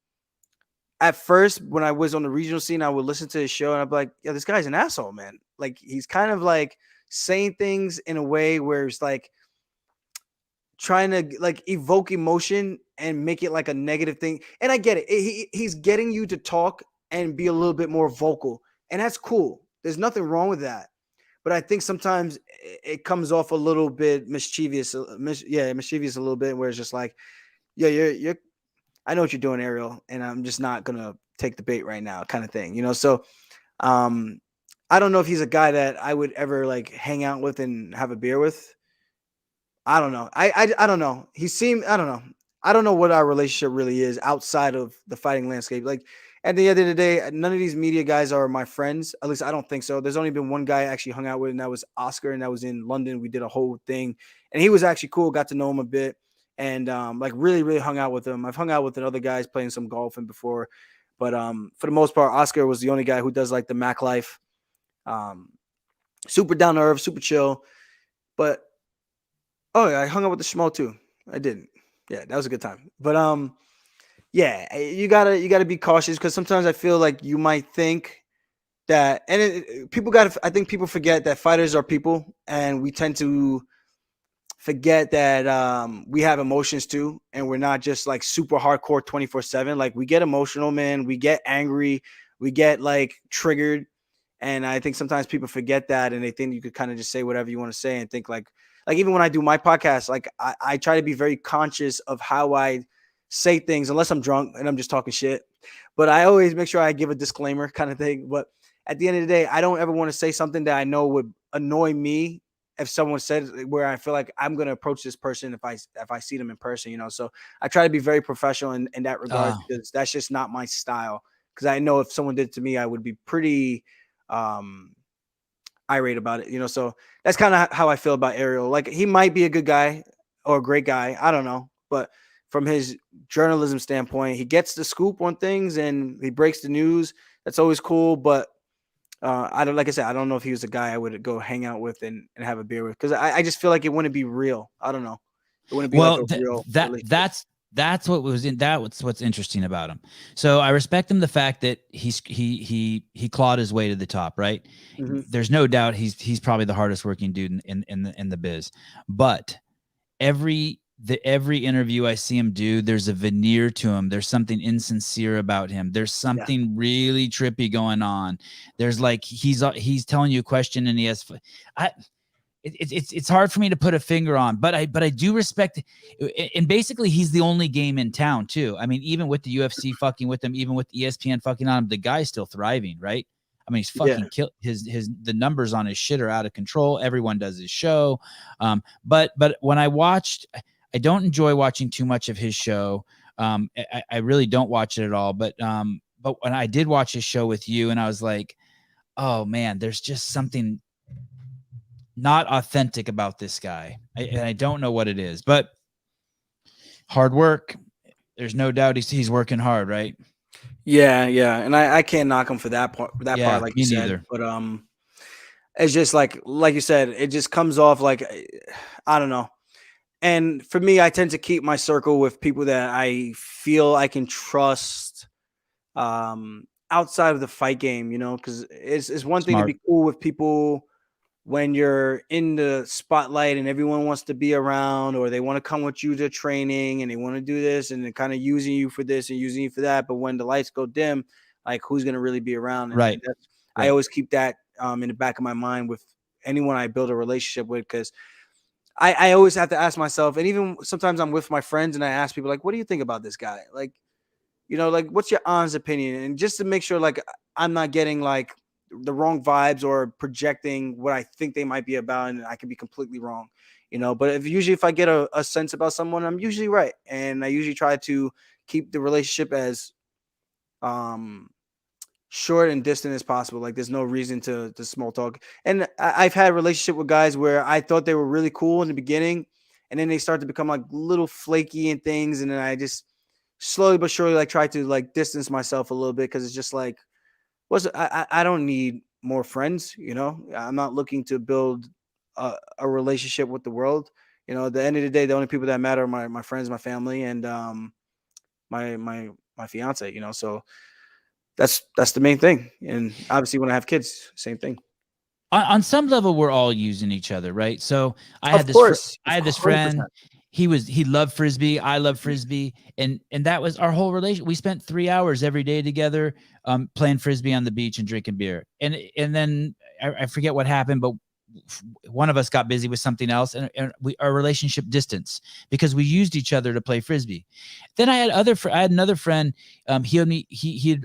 at first, when I was on the regional scene, I would listen to his show and I'd be like, yeah, this guy's an asshole, man. Like he's kind of like saying things in a way where it's like trying to like evoke emotion and make it like a negative thing. And I get it. He's getting you to talk and be a little bit more vocal, and that's cool. There's nothing wrong with that. But I think sometimes it comes off a little bit mischievous. Mischievous a little bit, where it's just like, yeah, you're. I know what you're doing, Ariel, and I'm just not gonna take the bait right now, kind of thing. So um, I don't know if he's a guy that I would ever like hang out with and have a beer with. I don't know. I don't know. He seemed. I don't know. I don't know what our relationship really is outside of the fighting landscape. Like at the end of the day, none of these media guys are my friends. At least I don't think so. There's only been one guy I actually hung out with, and that was Oscar, and that was in London. We did a whole thing, and he was actually cool. Got to know him a bit, and like really, really hung out with him. I've hung out with the other guys playing some golf and before, but for the most part, Oscar was the only guy who does like the Mac life. Um, Super down to earth, super chill, but oh yeah, I hung out with the schmo too. I didn't. Yeah, that was a good time. But yeah, you gotta be cautious because sometimes I feel like you might think that, and people got. I think people forget that fighters are people, and we tend to forget that we have emotions too, and we're not just like super hardcore 24/7. Like we get emotional, man. We get angry. We get like triggered, and I think sometimes people forget that, and they think you could kind of just say whatever you want to say and think like even when I do my podcast, like I try to be very conscious of how I say things, unless I'm drunk and I'm just talking shit. But I always make sure I give a disclaimer kind of thing. But at the end of the day, I don't ever want to say something that I know would annoy me if someone said where I feel like I'm going to approach this person if I see them in person, So I try to be very professional in that regard Uh, because that's just not my style. Because I know if someone did it to me, I would be pretty um irate about it, So that's kind of how I feel about Ariel. Like he might be a good guy or a great guy. I don't know. But from his journalism standpoint, he gets the scoop on things and he breaks the news. That's always cool. But I don't, like I said, I don't know if he was a guy I would go hang out with and have a beer with because I just feel like it wouldn't be real. I don't know. It wouldn't be like well, a real that relationship. that's what was in that. What's interesting about him. So I respect him the fact that he clawed his way to the top. Right. Hmm. There's no doubt he's probably the hardest working dude in the biz. But every interview I see him do, there's a veneer to him. There's something insincere about him. There's Yeah. something really trippy going on. There's like he's telling you a question and he has. I it's hard for me to put a finger on, but I do respect, and basically he's the only game in town too. I mean, even with the UFC fucking with him, even with ESPN fucking on him, the guy's still thriving, right? I mean, he's Yeah. fucking killed his the numbers on his shit are out of control. Everyone does his show, but when I watched, I don't enjoy watching too much of his show. I really don't watch it at all. But when I did watch his show with you, and I was like, oh man, there's just something not authentic about this guy. And I don't know what it is, but hard work. There's no doubt he's working hard, right? Yeah. Yeah. And I can't knock him for that part, Yeah, like you me said. neither. But it's just like you said, it just comes off like I don't know. And for me, I tend to keep my circle with people that I feel I can trust outside of the fight game, because it's one thing to Smart. be cool with people when you're in the spotlight and everyone wants to be around or they want to come with you to training and they want to do this and they're kind of using you for this and using you for that. But when the lights go dim, like who's going to really be around? And Right. that's, I Right. always keep that in the back of my mind with anyone I build a relationship with because I always have to ask myself, and even sometimes I'm with my friends and I ask people like, what do you think about this guy? Like, like what's your honest opinion? And just to make sure like I'm not getting like the wrong vibes or projecting what I think they might be about, and I could be completely wrong. But if I get a sense about someone, I'm usually right. And I usually try to keep the relationship as um short and distant as possible. Like there's no reason to small talk. And I've had a relationship with guys where I thought they were really cool in the beginning, and then they start to become like little flaky and things, and then I just slowly but surely like try to like distance myself a little bit because it's just like I don't need more friends. I'm not looking to build a relationship with the world. At the end of the day, the only people that matter are my friends, my family, and my fiance. So that's the main thing. And obviously, when I have kids, same thing. On some level, we're all using each other, right? So Of course, I of had this friend. 100%. he loved frisbee. I love frisbee, and that was our whole relation. We spent 3 hours every day together, playing frisbee on the beach and drinking beer. And then I forget what happened, but one of us got busy with something else, and our relationship distanced because we used each other to play frisbee. Then I had another friend. He owed me.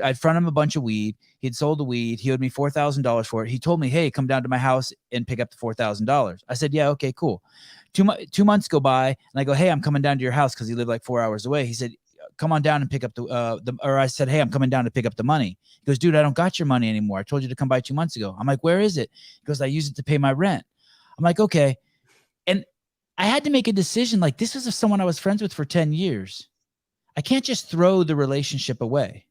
I'd front him a bunch of weed. He'd sold the weed. He owed me $4,000 for it. He told me, "Hey, come down to my house and pick up the $4,000." I said, "Yeah, okay, cool." 2 months go by, and I go, "Hey, I'm coming down to your house," because he lived like 4 hours away. He said, "Come on down and pick up or I said, "Hey, I'm coming down to pick up the money." He goes, "Dude, I don't got your money anymore. I told you to come by 2 months ago." I'm like, "Where is it?" He goes, "I use it to pay my rent." I'm like, "Okay." And I had to make a decision. Like, this is someone I was friends with for 10 years. I can't just throw the relationship away.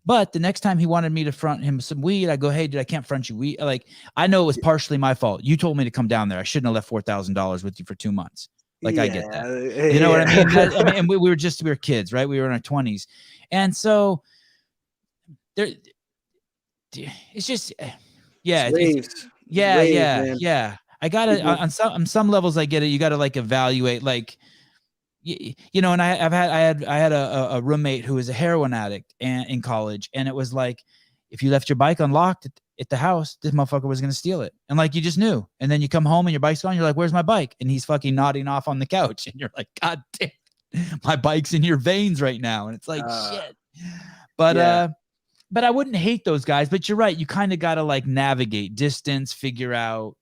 But the next time he wanted me to front him some weed, I go, "Hey, dude, I can't front you weed." Like, I know it was partially my fault. You told me to come down there. I shouldn't have left $4,000 with you for 2 months. Like, I get that. Yeah, You know what I mean? yeah. And we were kids, right? We were in our 20s. And so there, it's just, It's yeah, waves. It's yeah, waves, yeah, man. yeah. I gotta, People, on some levels, I get it. You gotta like evaluate, like, and I had a roommate who was a heroin addict in college, and it was like, if you left your bike unlocked at the house, this motherfucker was gonna steal it, and like, you just knew. And then you come home and your bike's gone. You're like, "Where's my bike?" And he's fucking nodding off on the couch, and you're like, "God damn, my bike's in your veins right now." And it's like, shit. But yeah. but I wouldn't hate those guys. But you're right. You kind of gotta like navigate distance, figure out.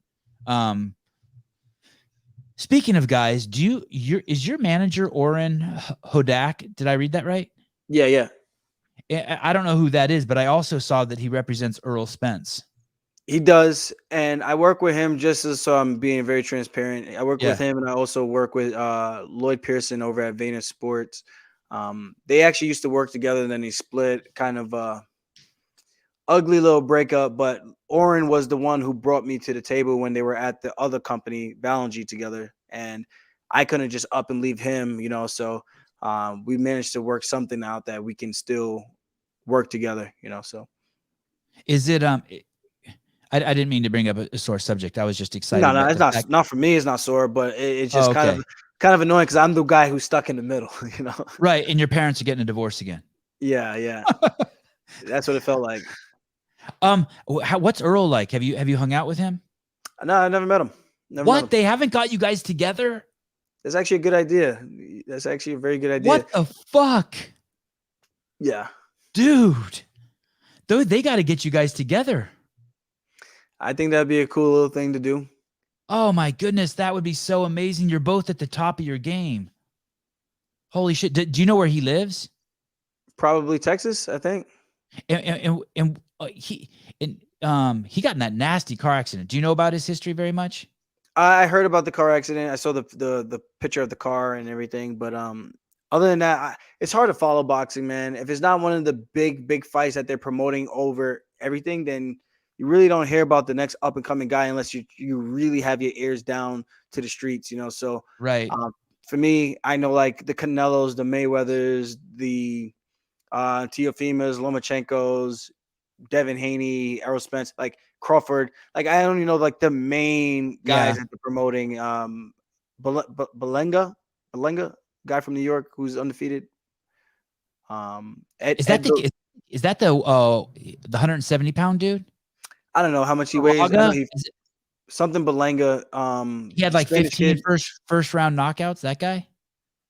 Speaking of guys, is your manager Oren Hodak? Did I read that right? Yeah, yeah. I don't know who that is, but I also saw that he represents Earl Spence. He does, and I work with him just as so I'm being very transparent. I work with Yeah. him, and I also work with Lloyd Pearson over at Venus Sports. They actually used to work together, and then he split. Kind of ugly little breakup, but Oren was the one who brought me to the table when they were at the other company, Balangi, together, and I couldn't just up and leave him, So we managed to work something out that we can still work together, So Is it I didn't mean to bring up a sore subject. I was just no, excited no, about it's the fact. not for me. It's not sore, but it's Oh, just okay. kind of annoying because I'm the guy who's stuck in the middle, Right, and your parents are getting a divorce again. Yeah, yeah, that's what it felt like. What's Earl like? Have you hung out with him? No, I never met him. Never met What? him. They haven't got you guys together? That's actually a good idea. That's actually a very good idea. What the fuck? Yeah, Dude. They got to get you guys together. I think that'd be a cool little thing to do. Oh my goodness, that would be so amazing. You're both at the top of your game. Holy shit. Do you know where he lives? Probably Texas, I think. And he got in that nasty car accident. Do you know about his history very much? I heard about the car accident. I saw the picture of the car and everything, but other than that, it's hard to follow boxing, man. If it's not one of the big fights that they're promoting over everything, then you really don't hear about the next up and coming guy unless you really have your ears down to the streets, So Right. for me, I know like the Canelos, the Mayweathers, the Teofimas, Lomachenkos, Devin Haney, Errol Spence, like Crawford. Like I don't even know like the main guys Yeah. that they're promoting. Belenga, guy from New York who's undefeated. Is that the 170-pound dude? I don't know how much he weighs. I know Baraga? he something Belenga. He had The like Spanish 15 kid. first round knockouts, that guy?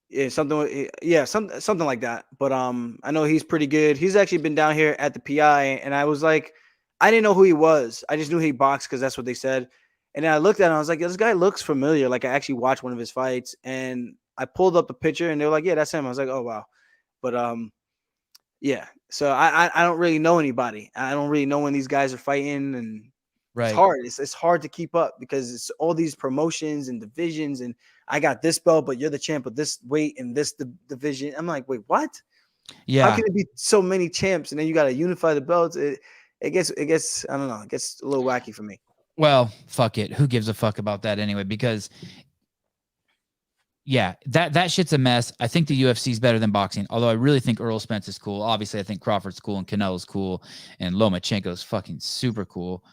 Yeah, something like that. But I know he's pretty good. He's actually been down here at the PI, and I was like, I didn't know who he was. I just knew he boxed because that's what they said. And then I looked at him, I was like, this guy looks familiar. Like I actually watched one of his fights, and I pulled up the picture, and they were like, yeah, that's him. I was like, oh wow. But yeah. So I don't really know anybody. I don't really know when these guys are fighting, and it's Right. hard. It's hard to keep up because it's all these promotions and divisions, and I got this belt, but you're the champ of this weight in this division. I'm like, wait, what? How Yeah. can it be so many champs and then you got to unify the belts? It gets I don't know, it gets a little wacky for me. Well, fuck it. Who gives a fuck about that anyway? Because yeah, that shit's a mess. I think the UFC is better than boxing, although I really think Earl Spence is cool. Obviously, I think Crawford's cool and Canelo's cool and Lomachenko's fucking super cool.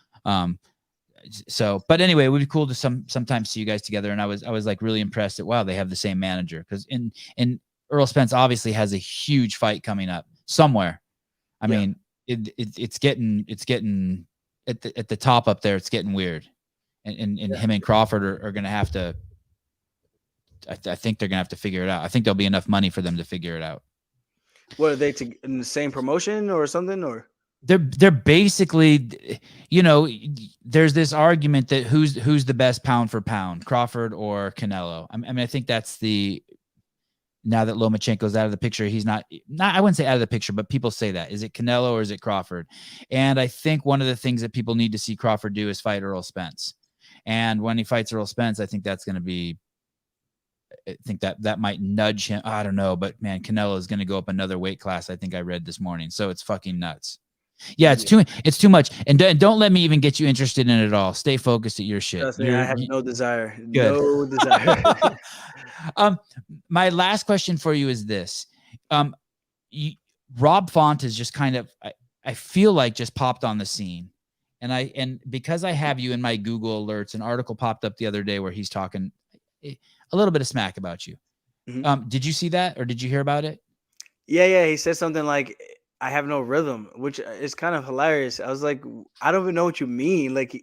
So, but anyway, it would be cool to sometimes see you guys together. And I was like really impressed that, wow, they have the same manager, because in Earl Spence obviously has a huge fight coming up somewhere. I mean, it's getting at the top up there. It's getting weird, and him and Crawford are going to have to. I think they're going to have to figure it out. I think there'll be enough money for them to figure it out. What are they in the same promotion or something, or? They're basically, there's this argument that who's the best pound for pound, Crawford or Canelo. I mean, I think that's now that Lomachenko's out of the picture, he's not, I wouldn't say out of the picture, but people say that. Is it Canelo or is it Crawford? And I think one of the things that people need to see Crawford do is fight Earl Spence. And when he fights Earl Spence, I think that's going to be, I think that might nudge him. I don't know, but man, Canelo is going to go up another weight class. I think I read this morning. So it's fucking nuts. Yeah, it's too much. And don't let me even get you interested in it at all. Stay focused at your shit. Trust me, I have no desire. Good. No desire. My last question for you is this. Rob Font is just kind of, I feel like, just popped on the scene. And because I have you in my Google alerts, an article popped up the other day where he's talking a little bit of smack about you. Mm-hmm. Did you see that, or did you hear about it? Yeah. He said something like, I have no rhythm, which is kind of hilarious. I was like, I don't even know what you mean. Like,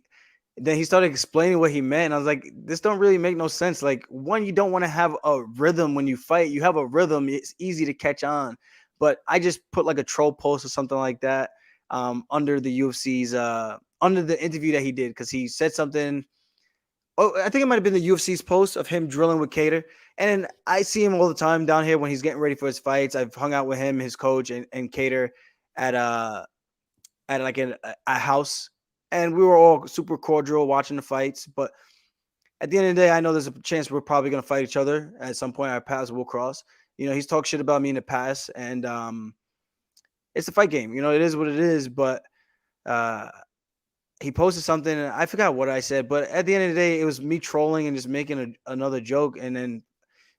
then he started explaining what he meant. I was like, this don't really make no sense. Like, one, you don't want to have a rhythm when you fight. You have a rhythm, it's easy to catch on. But I just put like a troll post or something like that under the UFC's under the interview that he did, because he said something. Oh, I think it might have been the UFC's post of him drilling with Cater. And I see him all the time down here when he's getting ready for his fights. I've hung out with him, his coach, and Cater at like a house. And we were all super cordial watching the fights. But at the end of the day, I know there's a chance we're probably going to fight each other at some point. Our paths will cross. He's talked shit about me in the past. And it's a fight game. It is what it is. But he posted something, and I forgot what I said, but at the end of the day, it was me trolling and just making another joke. And then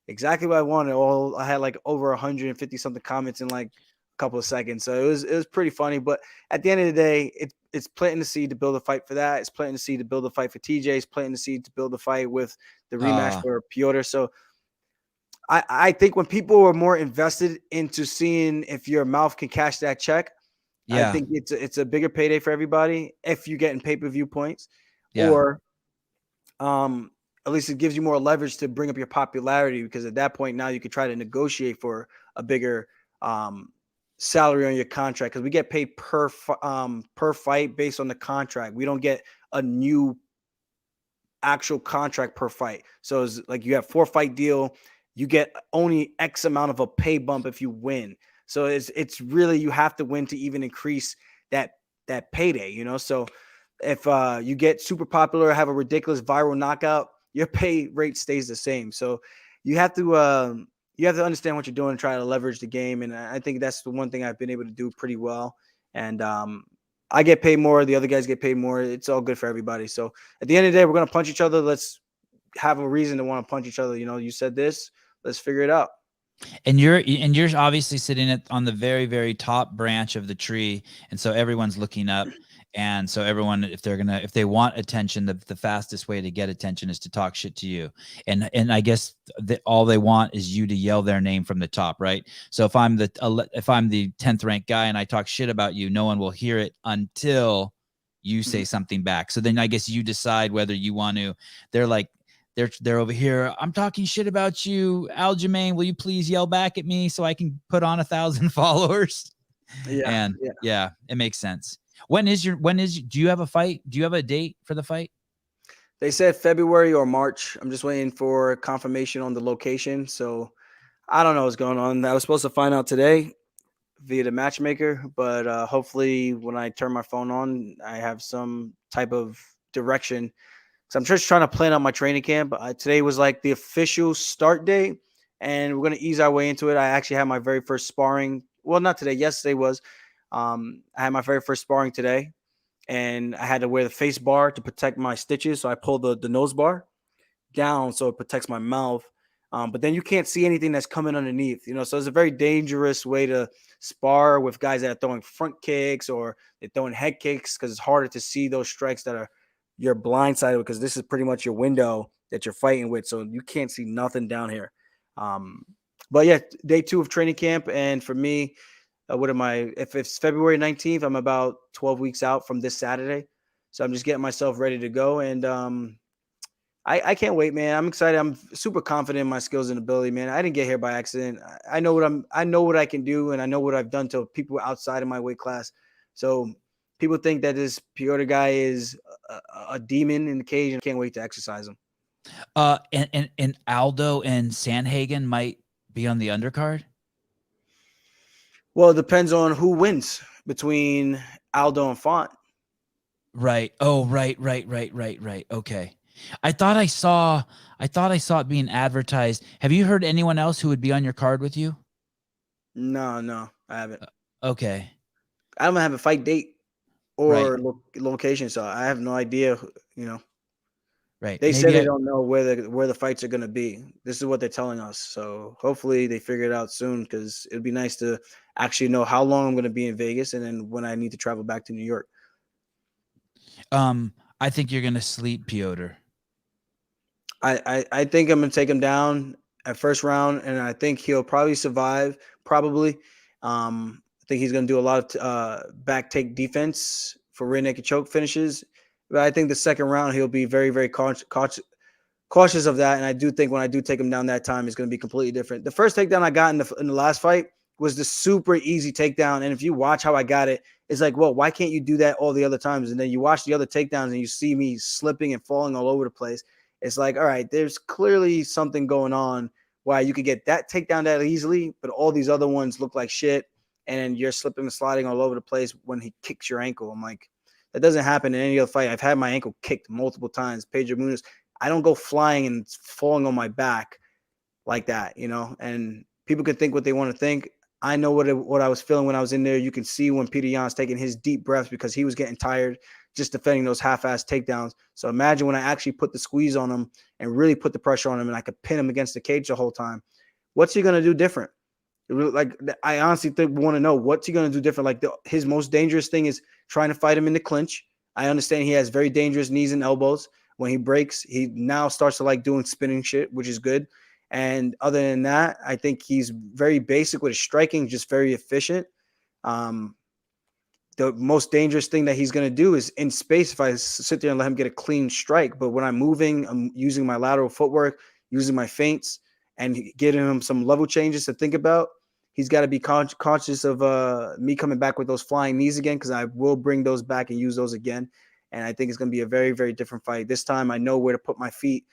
exactly what I wanted. I had like over 150 something comments in like a couple of seconds. So it was pretty funny. But at the end of the day, it's planting the seed to build a fight for that. It's planting the seed to build a fight for TJ. It's planting the seed to build a fight with the rematch for Piotr. So I think when people are more invested into seeing if your mouth can cash that check, I think it's a bigger payday for everybody if you're getting pay-per-view points, or at least it gives you more leverage to bring up your popularity, because at that point now you could try to negotiate for a bigger salary on your contract, because we get paid per fight based on the contract. We don't get a new actual contract per fight. So it's like you have 4-fight deal, you get only X amount of a pay bump if you win. So it's really, you have to win to even increase that payday, So if you get super popular, have a ridiculous viral knockout, your pay rate stays the same. So you have to understand what you're doing and try to leverage the game. And I think that's the one thing I've been able to do pretty well. And I get paid more. The other guys get paid more. It's all good for everybody. So at the end of the day, we're going to punch each other. Let's have a reason to want to punch each other. You said this, let's figure it out. And you're obviously sitting on the very, very top branch of the tree, and so everyone's looking up. And so everyone, if they want attention, the fastest way to get attention is to talk shit to you. And I guess all they want is you to yell their name from the top, right? So if I'm the 10th ranked guy and I talk shit about you, no one will hear it until you say something back. So then I guess you decide whether you want to. They're like, they're over here, I'm talking shit about you, Aljamain, will you please yell back at me so I can put on 1,000 followers? And it makes sense. Do you have a fight? Do you have a date for the fight? They said February or March. I'm just waiting for confirmation on the location. So I don't know what's going on. I was supposed to find out today via the matchmaker, but hopefully when I turn my phone on, I have some type of direction. So I'm just trying to plan out my training camp. Today was like the official start day, and we're going to ease our way into it. I actually had my very first sparring. Well, not today. Yesterday was. I had my very first sparring today, and I had to wear the face bar to protect my stitches. So I pulled the nose bar down so it protects my mouth. But then you can't see anything that's coming underneath, So it's a very dangerous way to spar with guys that are throwing front kicks or they're throwing head kicks, because it's harder to see those strikes that are you're blindsided because this is pretty much your window that you're fighting with, so you can't see nothing down here. Um, but yeah, day 2 of training camp, and for me, what am I? If it's February 19th, I'm about 12 weeks out from this Saturday, so I'm just getting myself ready to go, and I can't wait, man. I'm excited. I'm super confident in my skills and ability, man. I didn't get here by accident. I know what I can do, and I know what I've done to people outside of my weight class. So people think that this Piotr guy is a demon in the cage, and I can't wait to exercise him. And Aldo and Sandhagen might be on the undercard. Well, it depends on who wins between Aldo and Font. Right. Oh, right. Okay. I thought I saw it being advertised. Have you heard anyone else who would be on your card with you? No, I haven't. Okay. I don't have a fight date Right. or location, so I have no idea. Right. They said Maybe they I don't know where the fights are going to be. This is what they're telling us. So hopefully they figure it out soon, because it'd be nice to actually know how long I'm going to be in Vegas and then when I need to travel back to New York. I think you're gonna sleep Piotr. I think I'm going to take him down at first round, and I think he'll probably survive. Probably. I think he's going to do a lot of back take defense for rear naked choke finishes. But I think the second round he'll be very, very cautious of that. And I do think when I do take him down that time, it's going to be completely different. The first takedown I got in the last fight was the super easy takedown. And if you watch how I got it, it's like, well, why can't you do that all the other times? And then you watch the other takedowns and you see me slipping and falling all over the place. It's like, all right, there's clearly something going on why you could get that takedown that easily, but all these other ones look like shit. And you're slipping and sliding all over the place when he kicks your ankle. I'm like, that doesn't happen in any other fight. I've had my ankle kicked multiple times. Pedro Munoz, I don't go flying and falling on my back like that, and people can think what they want to think. I know what I was feeling when I was in there. You can see when Peter Yan's taking his deep breaths because he was getting tired just defending those half-ass takedowns. So imagine when I actually put the squeeze on him and really put the pressure on him, and I could pin him against the cage the whole time. What's he going to do different? Like, I honestly want to know what's he going to do different. Like, his most dangerous thing is trying to fight him in the clinch. I understand he has very dangerous knees and elbows. When he breaks, he now starts to like doing spinning shit, which is good. And other than that, I think he's very basic with his striking, just very efficient. Um, the most dangerous thing that he's going to do is in space if I sit there and let him get a clean strike. But when I'm moving, I'm using my lateral footwork, using my feints, and getting him some level changes to think about. He's got to be conscious of me coming back with those flying knees again, because I will bring those back and use those again. And I think it's going to be a very, very different fight. This time I know where to put my feet.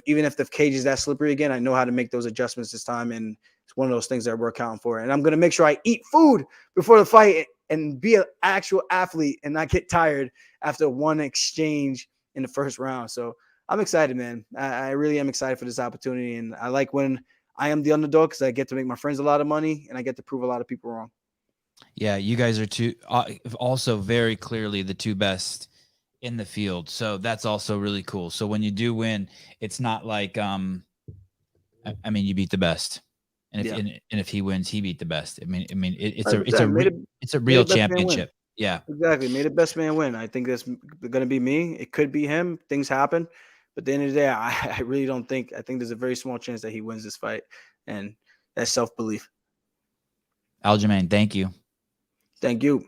Even if the cage is that slippery again, I know how to make those adjustments this time. And it's one of those things that we're accounting for. And I'm going to make sure I eat food before the fight and be an actual athlete and not get tired after one exchange in the first round. So I'm excited, man. I really am excited for this opportunity. And I like when I am the underdog, because I get to make my friends a lot of money and I get to prove a lot of people wrong. Yeah, you guys are also very clearly the two best in the field. So that's also really cool. So when you do win, it's not like I mean, you beat the best. And if he wins, he beat the best. I mean, it's a real championship. Yeah, exactly. May the best man win. I think that's going to be me. It could be him. Things happen, but at the end of the day, I really don't think. I think there's a very small chance that he wins this fight, and that's self-belief. Aljamain, thank you. Thank you.